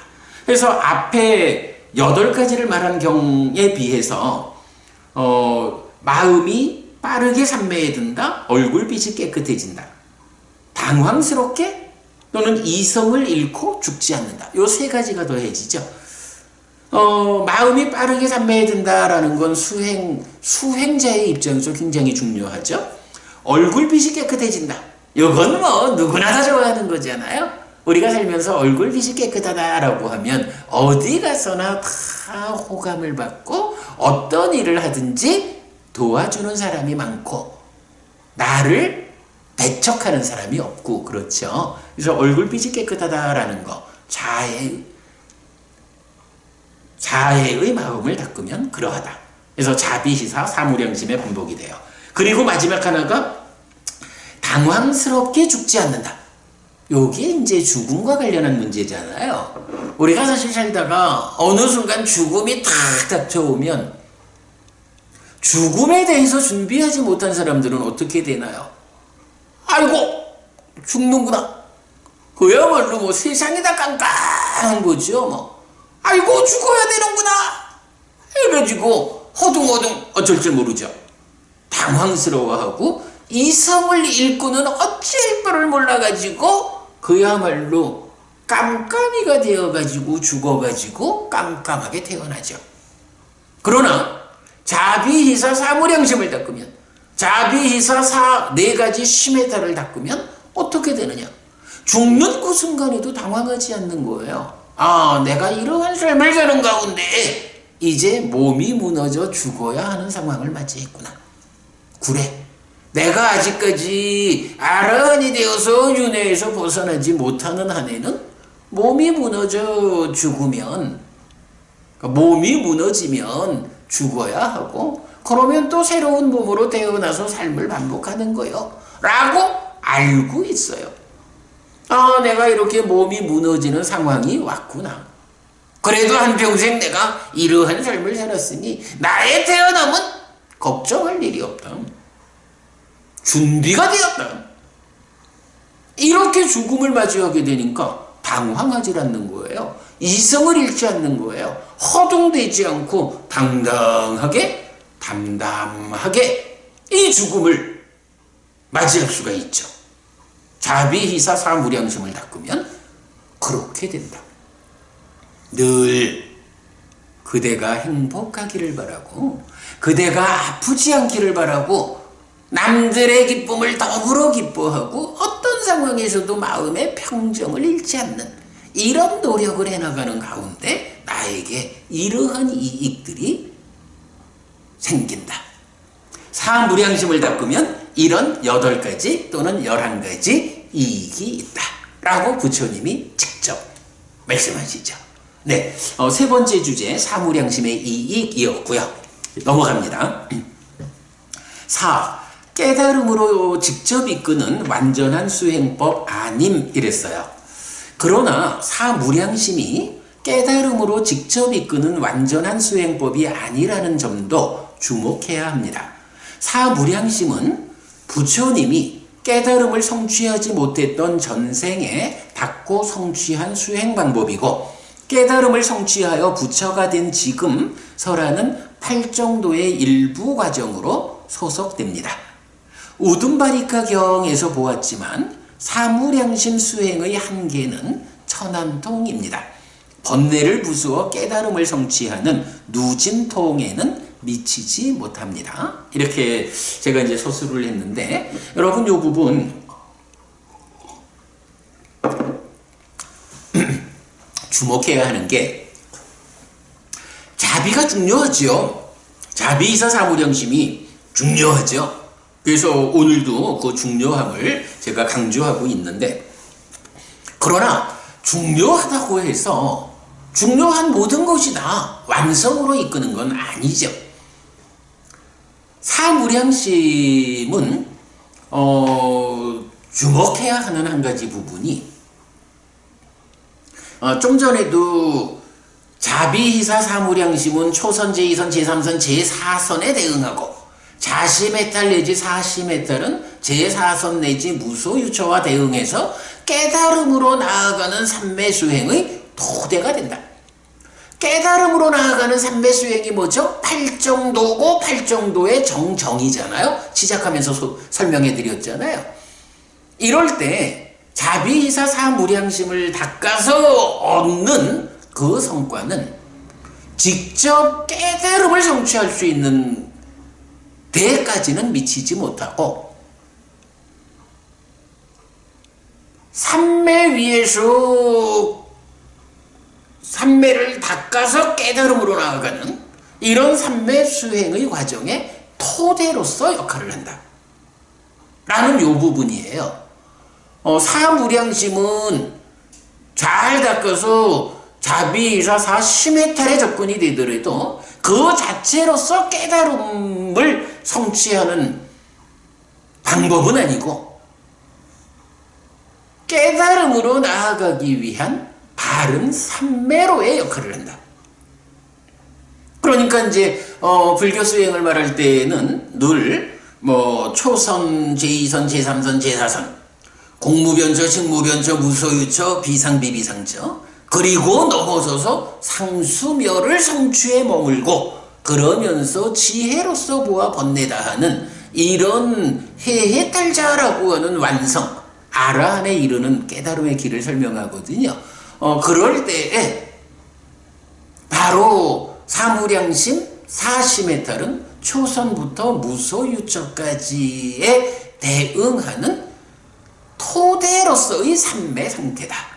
S1: 그래서 앞에 8가지를 말한 경에 비해서 마음이 빠르게 삼매에 든다, 얼굴빛이 깨끗해진다, 당황스럽게 또는 이성을 잃고 죽지 않는다. 요 3가지가 더해지죠. 마음이 빠르게 삼매에 든다라는 건 수행자의 입장에서 굉장히 중요하죠. 얼굴빛이 깨끗해진다. 이건 뭐 누구나 다 좋아하는 거잖아요. 우리가 살면서 얼굴빛이 깨끗하다라고 하면 어디 가서나 다 호감을 받고 어떤 일을 하든지 도와주는 사람이 많고 나를 배척하는 사람이 없고, 그렇죠. 그래서 얼굴빛이 깨끗하다라는 거, 자해의 마음을 닦으면 그러하다. 그래서 자비시사 사무량심의 반복이 돼요. 그리고 마지막 하나가 당황스럽게 죽지 않는다. 요게 이제 죽음과 관련한 문제잖아요. 우리가 사실 살다가 어느 순간 죽음이 탁 닥쳐오면 죽음에 대해서 준비하지 못한 사람들은 어떻게 되나요? 아이고 죽는구나. 그야말로 뭐 세상이 다 깜깜한 거죠. 뭐 아이고 죽어야 되는구나 해가지고 허둥허둥 어쩔 줄 모르죠. 당황스러워하고 이성을 잃고는 어쩔 바를 몰라가지고 그야말로 깜깜이가 되어가지고 죽어가지고 깜깜하게 태어나죠. 그러나 자비희사 사무량심을 닦으면, 자비희사 4가지 시메타를 닦으면 어떻게 되느냐? 죽는 그 순간에도 당황하지 않는 거예요. 아, 내가 이러한 삶을 사는 가운데 이제 몸이 무너져 죽어야 하는 상황을 맞이했구나. 그래, 내가 아직까지 아라한이 되어서 윤회에서 벗어나지 못하는 한에는 몸이 무너져 죽으면, 몸이 무너지면 죽어야 하고, 그러면 또 새로운 몸으로 태어나서 삶을 반복하는 거요 라고 알고 있어요. 아, 내가 이렇게 몸이 무너지는 상황이 왔구나. 그래도 한평생 내가 이러한 삶을 살았으니 나의 태어남은 걱정할 일이 없다. 준비가 되었다. 이렇게 죽음을 맞이하게 되니까 당황하지 않는 거예요. 이성을 잃지 않는 거예요. 허둥대지 않고 당당하게 담담하게 이 죽음을 맞이할 수가 있죠. 자비희사 사무량심을 닦으면 그렇게 된다. 늘 그대가 행복하기를 바라고, 그대가 아프지 않기를 바라고, 남들의 기쁨을 더불어 기뻐하고 어떤 상황에서도 마음의 평정을 잃지 않는 이런 노력을 해나가는 가운데 나에게 이러한 이익들이 생긴다. 사무량심을 닦으면 이런 8가지 또는 11가지 이익이 있다 라고 부처님이 직접 말씀하시죠. 네, 3번째 주제 사무량심의 이익이었고요. 넘어갑니다. 4. 깨달음으로 직접 이끄는 완전한 수행법 아님 이랬어요. 그러나 사무량심이 깨달음으로 직접 이끄는 완전한 수행법이 아니라는 점도 주목해야 합니다. 사무량심은 부처님이 깨달음을 성취하지 못했던 전생에 닦고 성취한 수행 방법이고, 깨달음을 성취하여 부처가 된 지금 설하는 8정도의 일부 과정으로 소속됩니다. 우둠바리카경에서 보았지만 사무량심 수행의 한계는 천한통입니다. 번뇌를 부수어 깨달음을 성취하는 누진통에는 미치지 못합니다. 이렇게 제가 이제 서술을 했는데, 여러분 이 부분 주목해야 하는 게 자비가 중요하죠. 자비이사 사무량심이 중요하죠. 그래서 오늘도 그 중요함을 제가 강조하고 있는데, 그러나 중요하다고 해서 중요한 모든 것이 다 완성으로 이끄는 건 아니죠. 사무량심은 주목해야 하는 한 가지 부분이, 좀 전에도 자비희사 사무량심은 초선, 제2선, 제3선, 제4선에 대응하고, 자시메탈 내지 사시메탈은 제4선 내지 무소유처와 대응해서 깨달음으로 나아가는 삼매수행의 토대가 된다. 깨달음으로 나아가는 삼매수행이 뭐죠? 팔정도고, 팔정도의 정정이잖아요. 시작하면서 설명해 드렸잖아요. 이럴 때 자비희사 사무량심을 닦아서 얻는 그 성과는 직접 깨달음을 성취할 수 있는 데까지는 미치지 못하고, 삼매 위에서 삼매를 닦아서 깨달음으로 나아가는 이런 삼매 수행의 과정의 토대로서 역할을 한다 라는 요 부분이에요. 사무량심은 잘 닦아서 자비이사 사시메탈에 접근이 되더라도 그 자체로서 깨달음을 성취하는 방법은 아니고, 깨달음으로 나아가기 위한 바른 삼매로의 역할을 한다. 그러니까 이제 불교 수행을 말할 때는 늘 초선, 제2선, 제3선, 제4선, 공무변처, 직무변처, 무소유처, 비상비비상처, 그리고 넘어서서 상수멸을 성취에 머물고, 그러면서 지혜로서 보아 번뇌다하는 이런 해해탈자라고 하는 완성, 아라한에 이르는 깨달음의 길을 설명하거든요. 그럴 때에 바로 사무량심, 사시메탈은 초선부터 무소유처까지에 대응하는 토대로서의 삼매 상태다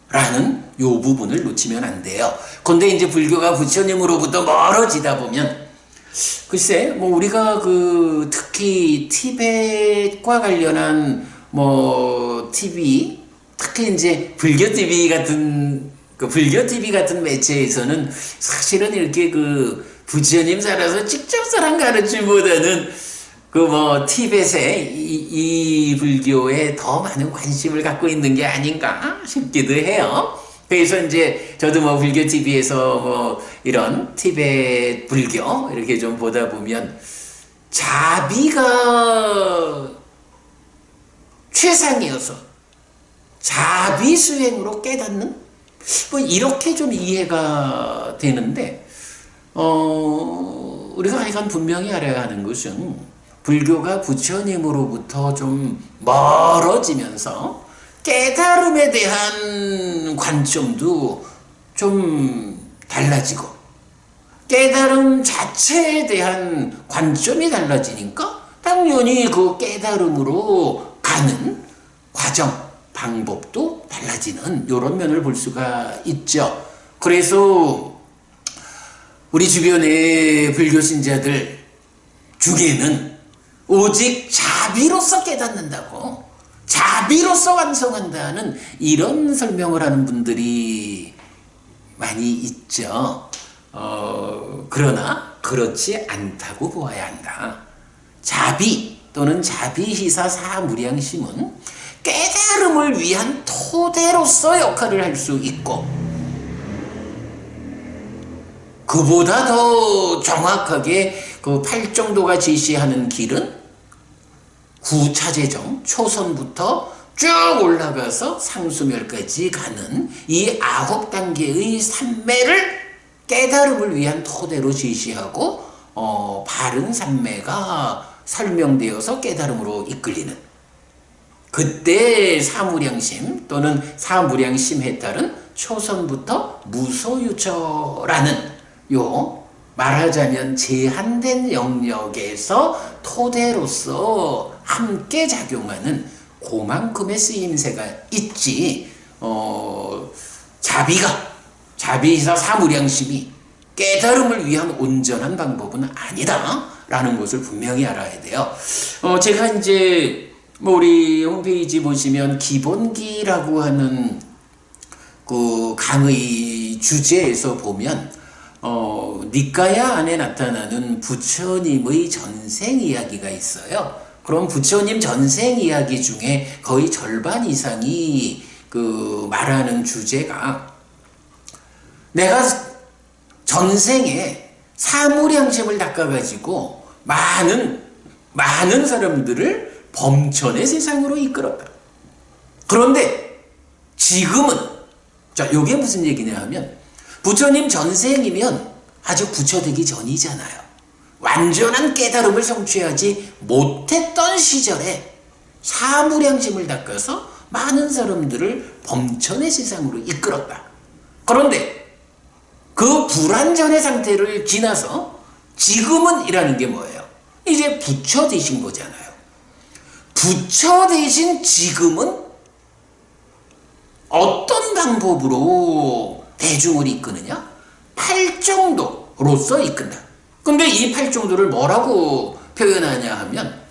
S1: 라는 요 부분을 놓치면 안 돼요. 근데 이제 불교가 부처님으로부터 멀어지다 보면, 글쎄 우리가 특히 티벳과 관련한 TV, 특히 이제 불교 TV 같은 매체에서는 사실은 이렇게 부처님 살아서 직접사랑 가르침보다는 티벳에 이 불교에 더 많은 관심을 갖고 있는 게 아닌가 싶기도 해요. 그래서 이제 저도 불교 TV에서 이런 티벳 불교 이렇게 좀 보다 보면 자비가 최상이어서 자비 수행으로 깨닫는 이렇게 좀 이해가 되는데, 우리가 하여간 분명히 알아야 하는 것은 불교가 부처님으로부터 좀 멀어지면서 깨달음에 대한 관점도 좀 달라지고, 깨달음 자체에 대한 관점이 달라지니까 당연히 그 깨달음으로 가는 과정, 방법도 달라지는 이런 면을 볼 수가 있죠. 그래서 우리 주변의 불교 신자들 중에는 오직 자비로서 깨닫는다고, 자비로서 완성한다는 이런 설명을 하는 분들이 많이 있죠. 그러나 그렇지 않다고 보아야 한다. 자비 또는 자비희사 사무량심은 깨달음을 위한 토대로서 역할을 할 수 있고, 그보다 더 정확하게 그 팔정도가 제시하는 길은 구차제정, 초선부터 쭉 올라가서 상수멸까지 가는 이 9단계의 삼매를 깨달음을 위한 토대로 제시하고, 바른 삼매가 설명되어서 깨달음으로 이끌리는, 그때 사무량심 또는 사무량심해탈은 초선부터 무소유처라는 요 말하자면 제한된 영역에서 토대로서 함께 작용하는 그만큼의 쓰임새가 있지, 자비이사 사무량심이 깨달음을 위한 온전한 방법은 아니다 라는 것을 분명히 알아야 돼요. 제가 이제 우리 홈페이지 보시면 기본기라고 하는 그 강의 주제에서 보면 니까야 안에 나타나는 부처님의 전생 이야기가 있어요. 그럼 부처님 전생 이야기 중에 거의 절반 이상이 그 말하는 주제가 내가 전생에 사무량심을 닦아가지고 많은 사람들을 범천의 세상으로 이끌었다. 그런데 지금은, 자, 요게 무슨 얘기냐 하면, 부처님 전생이면 아직 부처되기 전이잖아요. 완전한 깨달음을 성취하지 못했던 시절에 사무량심을 닦아서 많은 사람들을 범천의 세상으로 이끌었다. 그런데 그 불완전의 상태를 지나서 지금은 이라는 게 뭐예요? 이제 부처 되신 거잖아요. 부처 되신 지금은 어떤 방법으로 대중을 이끄느냐? 팔정도로서 이끈다. 근데 이 팔정도를 뭐라고 표현하냐 하면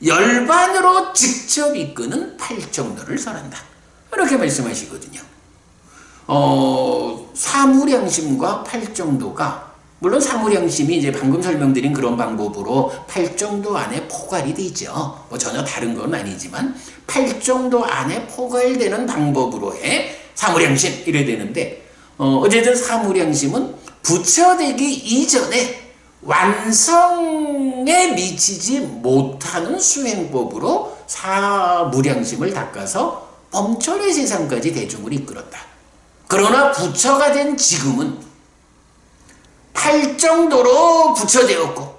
S1: 열반으로 직접 이끄는 팔정도를 설한다. 이렇게 말씀하시거든요. 사무량심과 팔정도가, 물론 사무량심이 이제 방금 설명드린 그런 방법으로 팔정도 안에 포괄이 되죠. 뭐 전혀 다른 건 아니지만 팔정도 안에 포괄되는 방법으로의 사무량심 이래 되는데, 어쨌든 사무량심은 부처되기 이전에 완성에 미치지 못하는 수행법으로 사무량심을 닦아서 범천의 세상까지 대중을 이끌었다. 그러나 부처가 된 지금은 팔정도로 부처되었고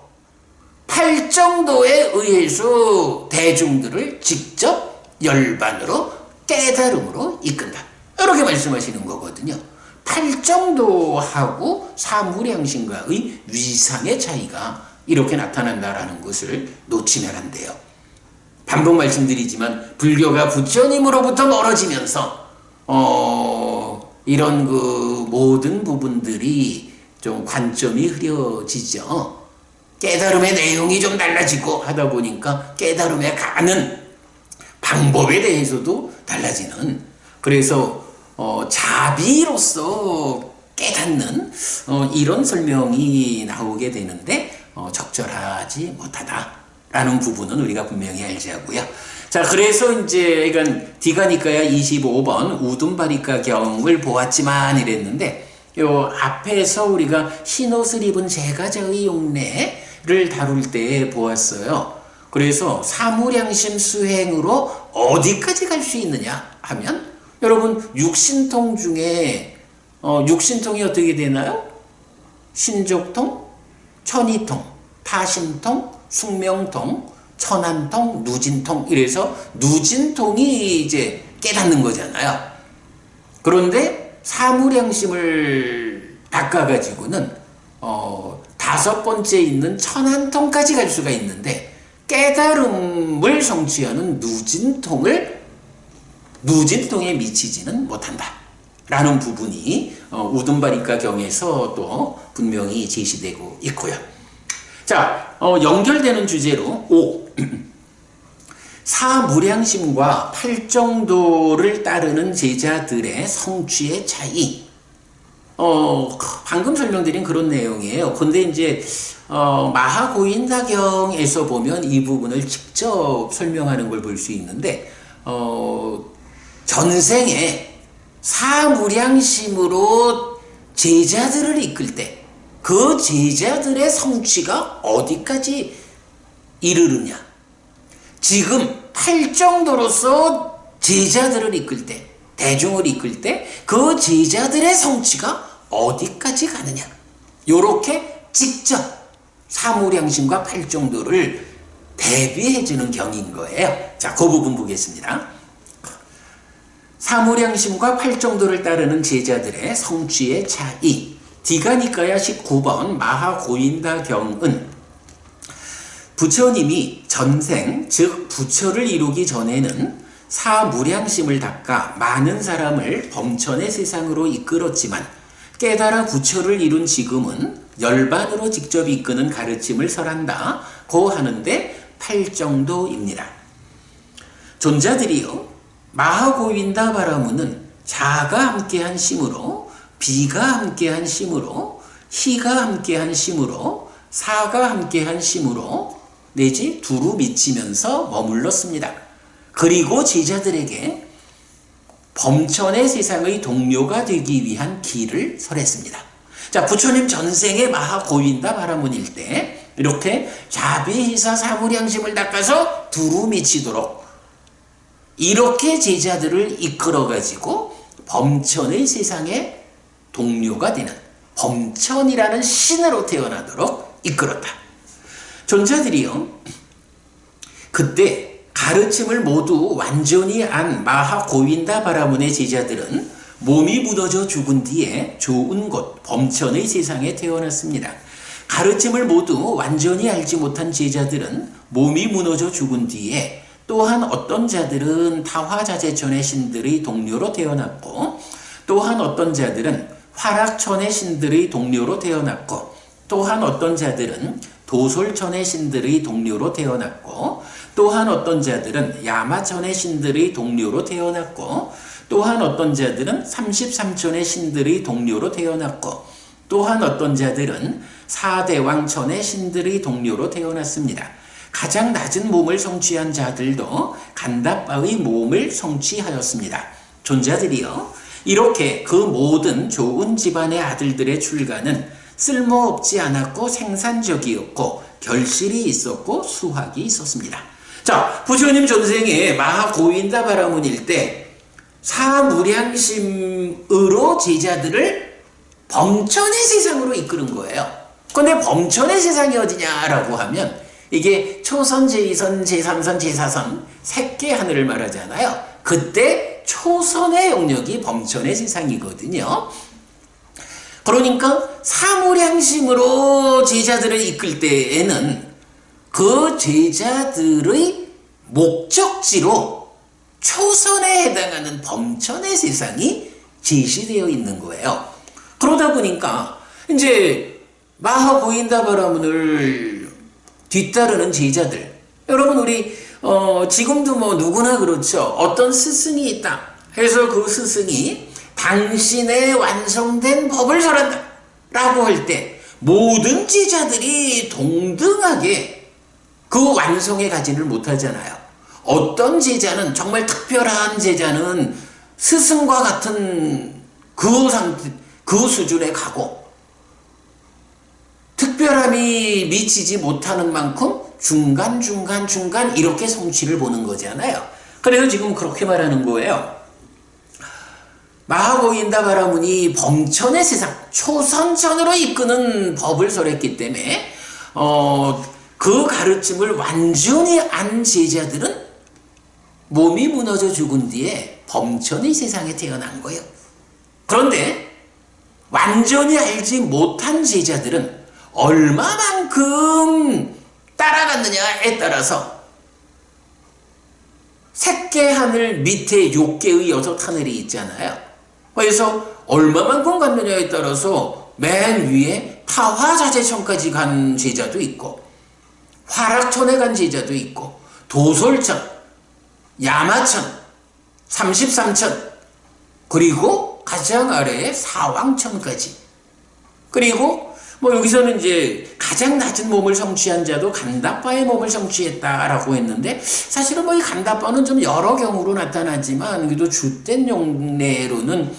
S1: 팔정도에 의해서 대중들을 직접 열반으로 깨달음으로 이끈다. 이렇게 말씀하시는 거거든요. 팔정도하고 사무량심과의 위상의 차이가 이렇게 나타난다라는 것을 놓치면 안 돼요. 반복 말씀드리지만 불교가 부처님으로부터 멀어지면서 이런 그 모든 부분들이 좀 관점이 흐려지죠. 깨달음의 내용이 좀 달라지고 하다 보니까 깨달음에 가는 방법에 대해서도 달라지는, 그래서 자비로서 깨닫는 이런 설명이 나오게 되는데 적절하지 못하다라는 부분은 우리가 분명히 알자고요. 자, 그래서 이제 이건 디가니까야 25번 우둔바리카 경을 보았지만 이랬는데, 요 앞에서 우리가 흰옷을 입은 제가자의 용례를 다룰 때 보았어요. 그래서 사무량심 수행으로 어디까지 갈 수 있느냐 하면, 여러분 육신통 중에 육신통이 어떻게 되나요? 신족통, 천이통, 타심통, 숙명통, 천안통, 누진통, 이래서 누진통이 이제 깨닫는 거잖아요. 그런데 사무량심을 닦아가지고는 다섯 번째 있는 천안통까지 갈 수가 있는데, 깨달음을 성취하는 누진통에 미치지는 못한다 라는 부분이 우둔바리카 경에서 또 분명히 제시되고 있고요. 자, 연결되는 주제로 5. 사무량심과 팔정도를 따르는 제자들의 성취의 차이. 방금 설명드린 그런 내용이에요. 근데 이제 마하고인다경에서 보면 이 부분을 직접 설명하는 걸 볼 수 있는데, 전생에 사무량심으로 제자들을 이끌 때 그 제자들의 성취가 어디까지 이르느냐, 지금 팔정도로서 제자들을 이끌 때, 대중을 이끌 때 그 제자들의 성취가 어디까지 가느냐, 요렇게 직접 사무량심과 팔정도를 대비해 주는 경인 거예요. 자, 그 부분 보겠습니다. 사무량심과 팔정도를 따르는 제자들의 성취의 차이. 디가니까야 19번 마하고인다경은 부처님이 전생, 즉 부처를 이루기 전에는 사무량심을 닦아 많은 사람을 범천의 세상으로 이끌었지만 깨달아 부처를 이룬 지금은 열반으로 직접 이끄는 가르침을 설한다고 하는데 팔정도입니다. 존자들이요, 마하고윈다 바라무는 자가 함께한 심으로, 비가 함께한 심으로, 희가 함께한 심으로, 사가 함께한 심으로 내지 두루 미치면서 머물렀습니다. 그리고 제자들에게 범천의 세상의 동료가 되기 위한 길을 설했습니다. 자, 부처님 전생의 마하고윈다 바라문일 때 이렇게 자비희사 사무량심을 닦아서 두루 미치도록 이렇게 제자들을 이끌어가지고 범천의 세상의 동료가 되는 범천이라는 신으로 태어나도록 이끌었다. 존자들이요, 그때 가르침을 모두 완전히 안 마하고윈다 바라문의 제자들은 몸이 무너져 죽은 뒤에 좋은 곳 범천의 세상에 태어났습니다. 가르침을 모두 완전히 알지 못한 제자들은 몸이 무너져 죽은 뒤에 또한 어떤 자들은 타화자재천의 신들의 동료로 태어났고, 또한 어떤 자들은 화락천의 신들의 동료로 태어났고, 또한 어떤 자들은 도솔천의 신들의 동료로 태어났고, 또한 어떤 자들은 야마천의 신들의 동료로 태어났고, 또한 어떤 자들은 33천의 신들의 동료로 태어났고, 또한 어떤 자들은 사대왕천의 신들의 동료로 태어났습니다. 가장 낮은 몸을 성취한 자들도 간다바의 몸을 성취하였습니다. 존자들이요, 이렇게 그 모든 좋은 집안의 아들들의 출가는 쓸모없지 않았고 생산적이었고 결실이 있었고 수확이 있었습니다. 자, 부처님 전생에 마하고윈다 바라문일 때 사무량심으로 제자들을 범천의 세상으로 이끄는 거예요. 근데 범천의 세상이 어디냐라고 하면 이게 초선, 제2선, 제3선, 제4선 세 하늘을 말하잖아요. 그때 초선의 영역이 범천의 세상이거든요. 그러니까 사무량심으로 제자들을 이끌 때에는 그 제자들의 목적지로 초선에 해당하는 범천의 세상이 제시되어 있는 거예요. 그러다 보니까 이제 마하고인다 바라문을 뒤따르는 제자들, 여러분 우리 지금도 뭐 누구나 그렇죠. 어떤 스승이 있다 해서 그 스승이 당신의 완성된 법을 설한다 라고 할 때 모든 제자들이 동등하게 그 완성에 가지를 못하잖아요. 어떤 제자는, 정말 특별한 제자는 스승과 같은 그 상태, 그 수준에 가고, 특별함이 미치지 못하는 만큼 중간 이렇게 성취를 보는 거잖아요. 그래서 지금 그렇게 말하는 거예요. 마하고인다 바라문이 범천의 세상, 초선천으로 이끄는 법을 설했기 때문에 그 가르침을 완전히 안 제자들은 몸이 무너져 죽은 뒤에 범천의 세상에 태어난 거예요. 그런데 완전히 알지 못한 제자들은 얼마만큼 따라갔느냐에 따라서 색계 하늘 밑에 6개의 6하늘이 있잖아요. 그래서 얼마만큼 갔느냐에 따라서 맨 위에 타화자재천까지 간 제자도 있고, 화락천에 간 제자도 있고, 도솔천, 야마천, 33천, 그리고 가장 아래에 사왕천까지. 그리고 뭐 여기서는 이제 가장 낮은 몸을 성취한 자도 간다바의 몸을 성취했다라고 했는데, 사실은 뭐 이 간다바는 좀 여러 경우로 나타나지만 그래도 주된 용례로는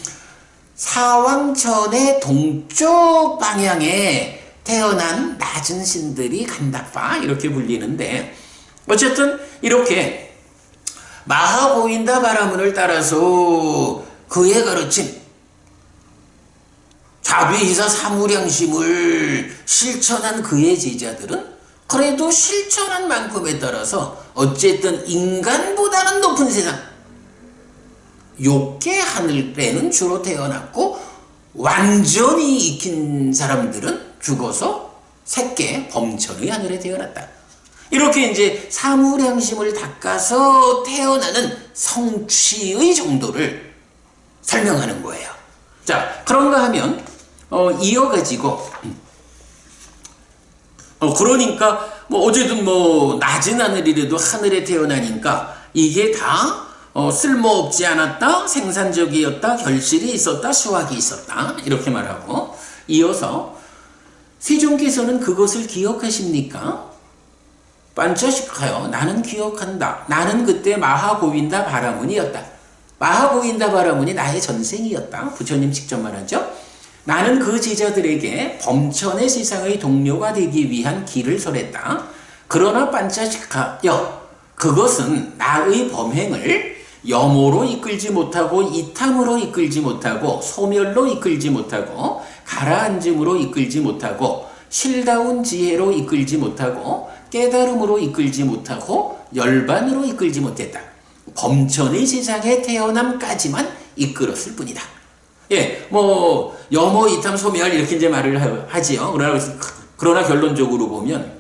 S1: 사왕천의 동쪽 방향에 태어난 낮은 신들이 간다바 이렇게 불리는데, 어쨌든 이렇게 마하고인다 바라문을 따라서 그의 가르침, 자비희사 사무량심을 실천한 그의 제자들은 그래도 실천한 만큼에 따라서 어쨌든 인간보다는 높은 세상, 욕계 하늘에는 주로 태어났고 완전히 익힌 사람들은 죽어서 색계 범천의 하늘에 태어났다. 이렇게 이제 사무량심을 닦아서 태어나는 성취의 정도를 설명하는 거예요. 자, 그런가 하면 이어가지고 그러니까 뭐 어쨌든 뭐 낮은 하늘이라도 하늘에 태어나니까 이게 다 쓸모없지 않았다, 생산적이었다, 결실이 있었다, 수확이 있었다, 이렇게 말하고 이어서 세종께서는 그것을 기억하십니까? 반자식하여 나는 기억한다. 나는 그때 마하고윈다 바라문이었다. 마하고윈다 바라문이 나의 전생이었다. 부처님 직접 말하죠. 나는 그 제자들에게 범천의 세상의 동료가 되기 위한 길을 설했다. 그러나 반자식하여 그것은 나의 범행을 염호로 이끌지 못하고 이탐으로 이끌지 못하고 소멸로 이끌지 못하고 가라앉음으로 이끌지 못하고 실다운 지혜로 이끌지 못하고 깨달음으로 이끌지 못하고 열반으로 이끌지 못했다. 범천의 세상에 태어남까지만 이끌었을 뿐이다. 예, 뭐 염호, 이탐, 소멸 이렇게 이제 말을 하지요. 그러나 결론적으로 보면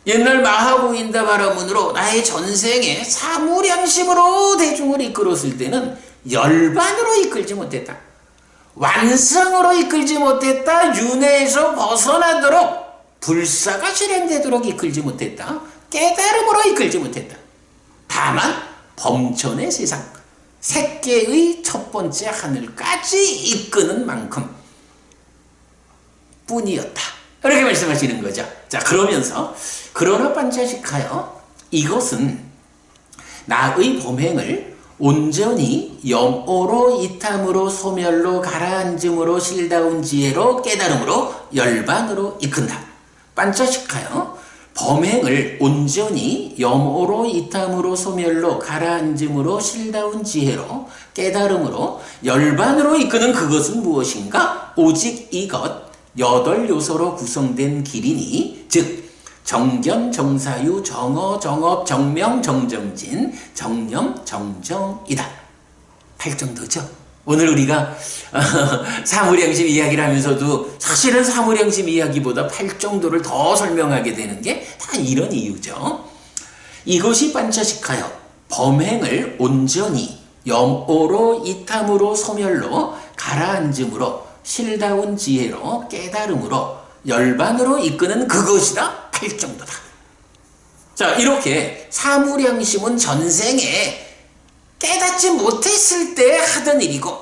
S1: 옛날 마하고인다 바라문으로 나의 전생에 사무량심으로 대중을 이끌었을 때는 열반으로 이끌지 못했다. 완성으로 이끌지 못했다. 윤회에서 벗어나도록 불사가 실행되도록 이끌지 못했다. 깨달음으로 이끌지 못했다. 다만 범천의 세상, 색계의 첫 번째 하늘까지 이끄는 만큼 뿐이었다. 이렇게 말씀하시는 거죠. 자, 그러면서 그러나 반자식하여 이것은 나의 범행을 온전히 염오로 이탐으로 소멸로 가라앉음으로 실다운 지혜로 깨달음으로 열반으로 이끈다. 반자식하여 범행을 온전히 염오로 이탐으로 소멸로 가라앉음으로 실다운 지혜로 깨달음으로 열반으로 이끄는 그것은 무엇인가? 오직 이것 8요소로 구성된 길이니 즉 정견, 정사유, 정어, 정업, 정명, 정정진, 정념, 정정이다. 8정도죠. 오늘 우리가 사무량심 이야기를 하면서도 사실은 사무량심 이야기보다 8정도를 더 설명하게 되는 게 다 이런 이유죠. 이것이 반자식하여 범행을 온전히 염오로 이탐으로 소멸로 가라앉음으로 실다운 지혜로 깨달음으로 열반으로 이끄는 그것이다. 8정도다. 자, 이렇게 사무량심은 전생에 깨닫지 못했을 때 하던 일이고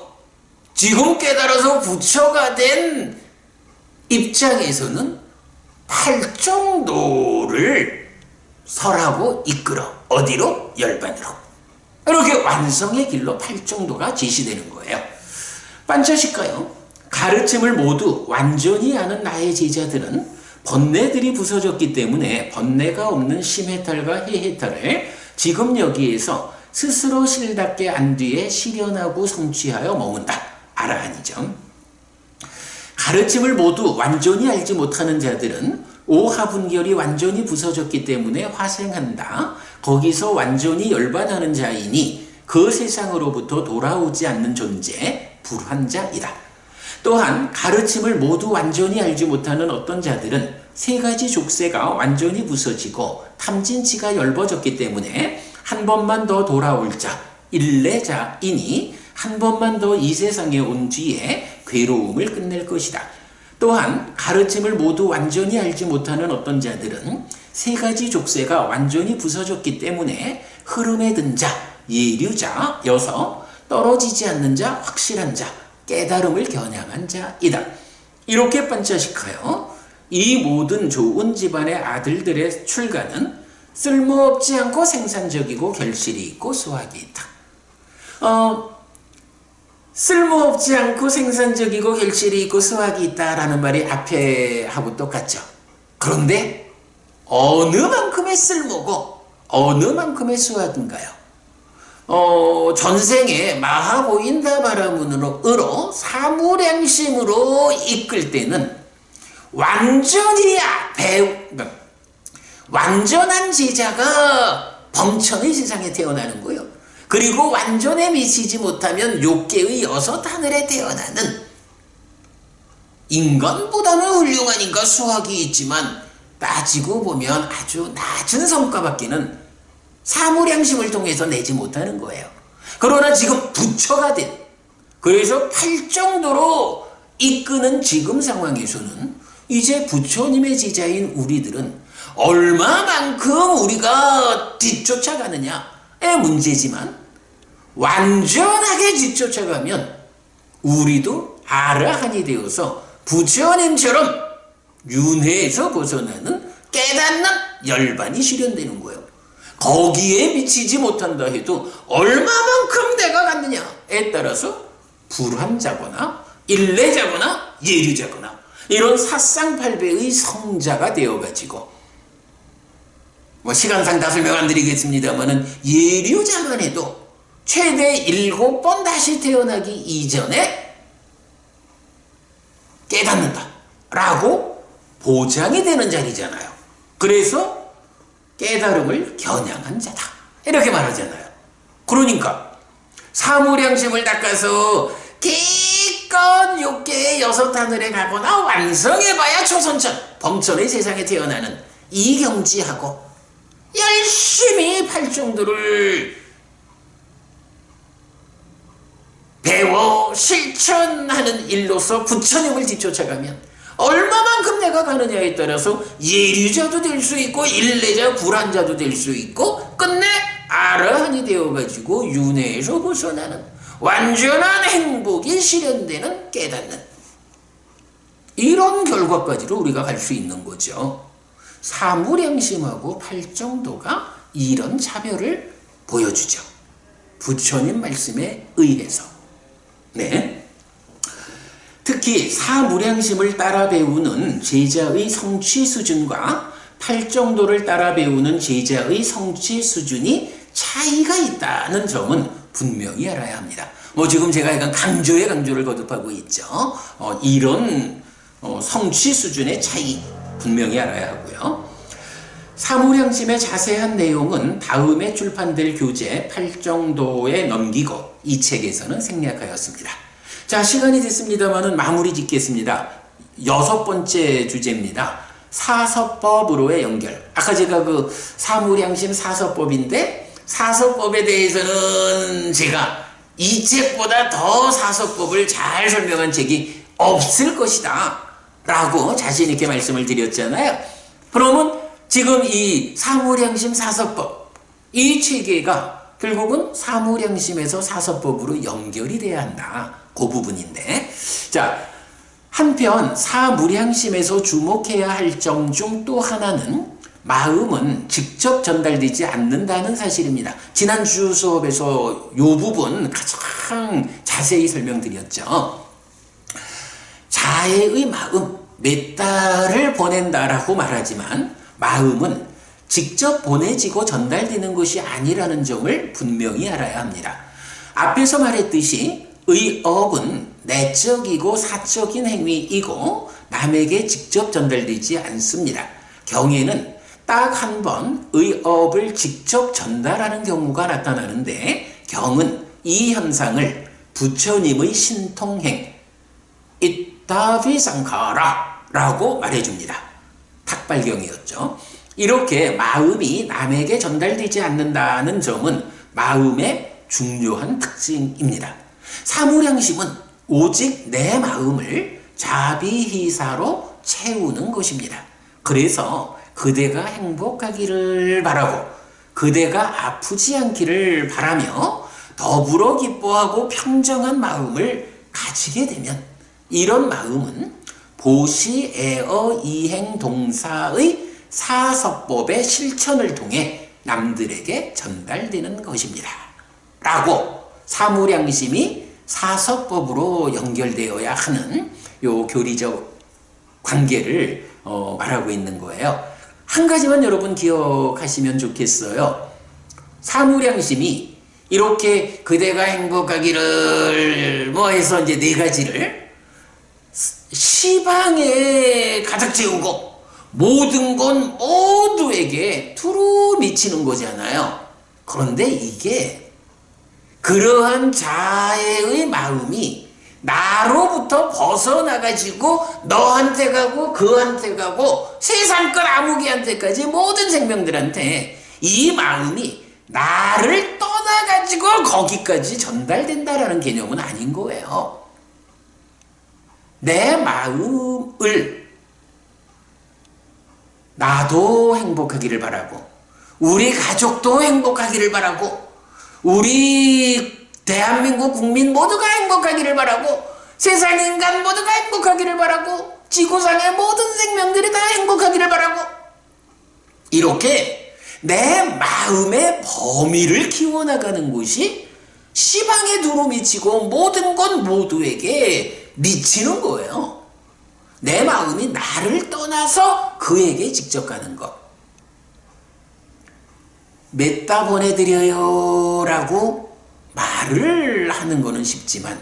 S1: 지금 깨달아서 부처가 된 입장에서는 8정도를 설하고 이끌어 어디로? 열반으로. 이렇게 완성의 길로 8정도가 제시되는 거예요. 반자식가요. 가르침을 모두 완전히 아는 나의 제자들은 번뇌들이 부서졌기 때문에 번뇌가 없는 심해탈과 해해탈을 지금 여기에서 스스로 실답게 안 뒤에 실현하고 성취하여 머문다. 아라한이죠. 가르침을 모두 완전히 알지 못하는 자들은 오하분결이 완전히 부서졌기 때문에 화생한다. 거기서 완전히 열반하는 자이니 그 세상으로부터 돌아오지 않는 존재, 불환자이다. 또한 가르침을 모두 완전히 알지 못하는 어떤 자들은 세 가지 족쇄가 완전히 부서지고 탐진치가 엷어졌기 때문에 한 번만 더 돌아올 자, 일례자이니 한 번만 더 이 세상에 온 뒤에 괴로움을 끝낼 것이다. 또한 가르침을 모두 완전히 알지 못하는 어떤 자들은 세 가지 족쇄가 완전히 부서졌기 때문에 흐름에 든 자, 예류자여서 떨어지지 않는 자, 확실한 자, 깨달음을 겨냥한 자이다. 이렇게 반자식하여 이 모든 좋은 집안의 아들들의 출가는 쓸모없지 않고 생산적이고 결실이 있고 수확이 있다. 쓸모없지 않고 생산적이고 결실이 있고 수확이 있다라는 말이 앞에 하고 똑같죠. 그런데 어느 만큼의 쓸모고 어느 만큼의 수확인가요? 전생에 마하고인다 바라문으로 사무량심으로 이끌 때는 완전히 완전한 제자가 범천의 세상에 태어나는 거예요. 그리고 완전에 미치지 못하면 욕계의 여섯 하늘에 태어나는 인간보다는 훌륭한 인간 수학이 있지만 따지고 보면 아주 낮은 성과밖에는 사무량심을 통해서 내지 못하는 거예요. 그러나 지금 부처가 된, 그래서 팔정도로 이끄는 지금 상황에서는 이제 부처님의 제자인 우리들은 얼마만큼 우리가 뒤쫓아가느냐의 문제지만 완전하게 뒤쫓아가면 우리도 아라한이 되어서 부처님처럼 윤회에서 벗어나는 깨닫는 열반이 실현되는 거예요. 거기에 미치지 못한다 해도 얼마만큼 내가 갔느냐에 따라서 불환자거나 일례자거나 예류자거나 이런 사쌍팔배의 성자가 되어가지고 뭐 시간상 다 설명 안 드리겠습니다만은 예류자만 해도 최대 7번 다시 태어나기 이전에 깨닫는다 라고 보장이 되는 자리잖아요. 그래서 깨달음을 겨냥한 자다 이렇게 말하잖아요. 그러니까 사무량심을 닦아서 기껏 욕계의 여섯 하늘에 가거나 완성해봐야 초선천 범천의 세상에 태어나는 이 경지하고 열심히 팔정도를 배워 실천하는 일로서 부처님을 뒤쫓아가면 얼마만큼 내가 가느냐에 따라서 예류자도 될 수 있고 일례자 불환자도 될 수 있고 끝내 아라한이 되어가지고 윤회에서 벗어나는 완전한 행복이 실현되는 깨닫는 이런 결과까지로 우리가 갈 수 있는 거죠. 사무량심하고 팔정도가 이런 차별을 보여주죠. 부처님 말씀에 의해서. 네. 특히 사무량심을 따라 배우는 제자의 성취 수준과 팔정도를 따라 배우는 제자의 성취 수준이 차이가 있다는 점은 분명히 알아야 합니다. 뭐 지금 제가 약간 강조에 강조를 거듭하고 있죠. 이런 성취 수준의 차이 분명히 알아야 하고요. 사무량심의 자세한 내용은 다음에 출판될 교재 팔정도에 넘기고 이 책에서는 생략하였습니다. 자, 시간이 됐습니다만은 마무리 짓겠습니다. 6번째 주제입니다. 사서법으로의 연결. 아까 제가 그 사무량심 사서법인데 사서법에 대해서는 제가 이 책보다 더 사서법을 잘 설명한 책이 없을 것이다 라고 자신 있게 말씀을 드렸잖아요. 그러면 지금 이 사무량심 사서법 이 체계가 결국은 사무량심에서 사서법으로 연결이 돼야 한다. 그 부분인데, 자, 한편 사무량심에서 주목해야 할 점 중 또 하나는 마음은 직접 전달되지 않는다는 사실입니다. 지난주 수업에서 이 부분 가장 자세히 설명드렸죠. 자애의 마음, 메따를 보낸다라고 말하지만 마음은 직접 보내지고 전달되는 것이 아니라는 점을 분명히 알아야 합니다. 앞에서 말했듯이 의업은 내적이고 사적인 행위이고 남에게 직접 전달되지 않습니다. 경에는 딱 한 번 의업을 직접 전달하는 경우가 나타나는데 경은 이 현상을 부처님의 신통행 이타비상카라 라고 말해줍니다. 탁발경이었죠. 이렇게 마음이 남에게 전달되지 않는다는 점은 마음의 중요한 특징입니다. 사무량심은 오직 내 마음을 자비희사로 채우는 것입니다. 그래서 그대가 행복하기를 바라고 그대가 아프지 않기를 바라며 더불어 기뻐하고 평정한 마음을 가지게 되면 이런 마음은 보시에어 이행 동사의 사서법의 실천을 통해 남들에게 전달되는 것입니다. 라고 사무량심이 사서법으로 연결되어야 하는 요 교리적 관계를 말하고 있는 거예요. 한 가지만 여러분 기억하시면 좋겠어요. 사무량심이 이렇게 그대가 행복하기를 뭐 해서 이제 네 가지를 시방에 가득 채우고 모든 건 모두에게 두루 미치는 거잖아요. 그런데 이게 그러한 자애의 마음이 나로부터 벗어나가지고 너한테 가고 그한테 가고 세상 것 아무개한테까지 모든 생명들한테 이 마음이 나를 떠나가지고 거기까지 전달된다라는 개념은 아닌 거예요. 내 마음을 나도 행복하기를 바라고 우리 가족도 행복하기를 바라고 우리 대한민국 국민 모두가 행복하기를 바라고 세상 인간 모두가 행복하기를 바라고 지구상의 모든 생명들이 다 행복하기를 바라고 이렇게 내 마음의 범위를 키워나가는 것이 시방에 두루 미치고 모든 것 모두에게 미치는 거예요. 내 마음이 나를 떠나서 그에게 직접 가는 것. 몇 다 보내드려요 라고 말을 하는 거는 쉽지만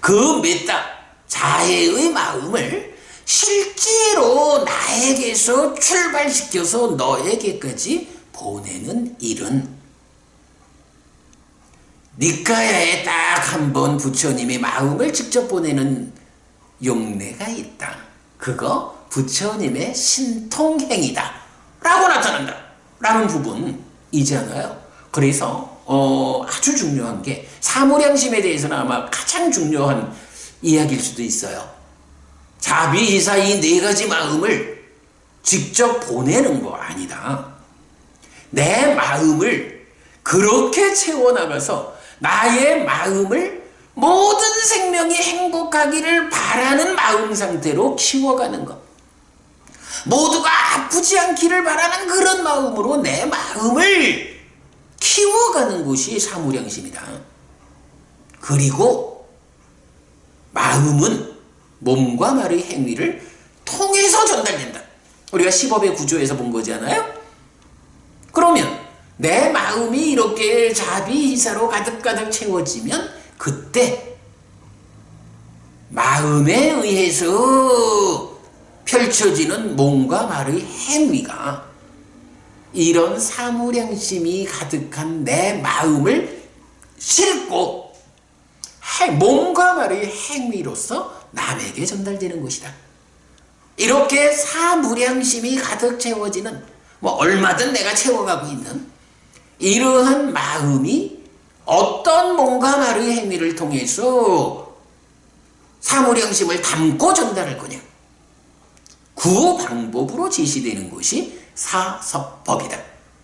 S1: 그 몇 다 자애의 마음을 실제로 나에게서 출발시켜서 너에게까지 보내는 일은 니까야에 딱 한 번 부처님의 마음을 직접 보내는 용례가 있다. 그거 부처님의 신통행이다 라고 나타난다 라는 부분이잖아요. 그래서 아주 중요한 게 사무량심에 대해서는 아마 가장 중요한 이야기일 수도 있어요. 자비이사 이 네 가지 마음을 직접 보내는 거 아니다. 내 마음을 그렇게 채워나가서 나의 마음을 모든 생명이 행복하기를 바라는 마음 상태로 키워가는 것. 모두가 아프지 않기를 바라는 그런 마음으로 내 마음을 키워가는 것이 사무량심이다. 그리고 마음은 몸과 말의 행위를 통해서 전달된다. 우리가 시법의 구조에서 본 거잖아요. 그러면 내 마음이 이렇게 자비이사로 가득가득 채워지면 그때 마음에 의해서 펼쳐지는 몸과 말의 행위가 이런 사무량심이 가득한 내 마음을 싣고 몸과 말의 행위로서 남에게 전달되는 것이다. 이렇게 사무량심이 가득 채워지는 얼마든 내가 채워가고 있는 이러한 마음이 어떤 몸과 말의 행위를 통해서 사무량심을 담고 전달할 거냐. 그 방법으로 제시되는 것이 사섭법이다.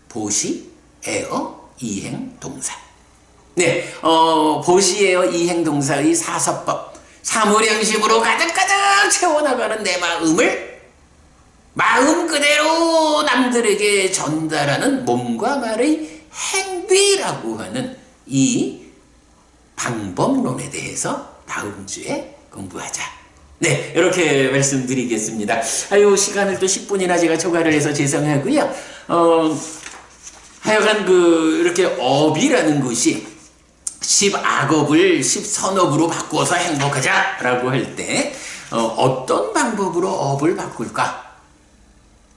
S1: 보시, 애어, 이행, 동사. 네, 보시, 애어, 이행, 동사의 사섭법. 사무량심으로 가득가득 채워나가는 내 마음을 마음 그대로 남들에게 전달하는 몸과 말의 행위라고 하는 이 방법론에 대해서 다음 주에 공부하자. 네, 이렇게 말씀드리겠습니다. 아유, 시간을 또 10분이나 제가 초과를 해서 죄송하고요. 하여간 이렇게 업이라는 것이 10악업을 10선업으로 바꾸어서 행복하자라고 할 때 어떤 방법으로 업을 바꿀까?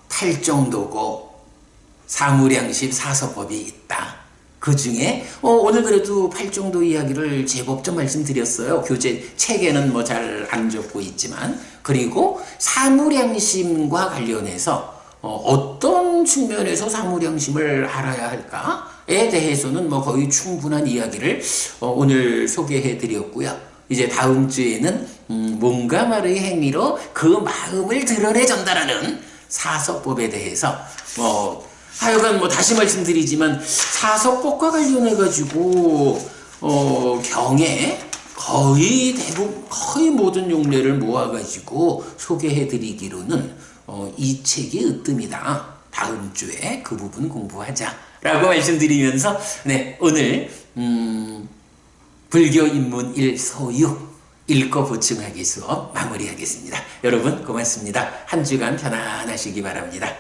S1: 탈정도고 사무량심 사서법이 있다. 그 중에 오늘 그래도 팔정도 이야기를 제법 좀 말씀드렸어요. 교재 책에는 잘 안 적고 있지만, 그리고 사무량심과 관련해서 어떤 측면에서 사무량심을 알아야 할까에 대해서는 거의 충분한 이야기를 오늘 소개해 드렸고요. 이제 다음 주에는 몸과 말의 행위로 그 마음을 드러내 전달하는 사서법에 대해서 하여간 다시 말씀드리지만 사서법과 관련해 가지고 경에 거의 모든 용례를 모아 가지고 소개해 드리기로는 이 책이 으뜸이다. 다음 주에 그 부분 공부하자라고 말씀드리면서 네, 오늘 불교 입문 1 소유 읽고 보충하기 수업 마무리하겠습니다. 여러분 고맙습니다. 한 주간 편안하시기 바랍니다.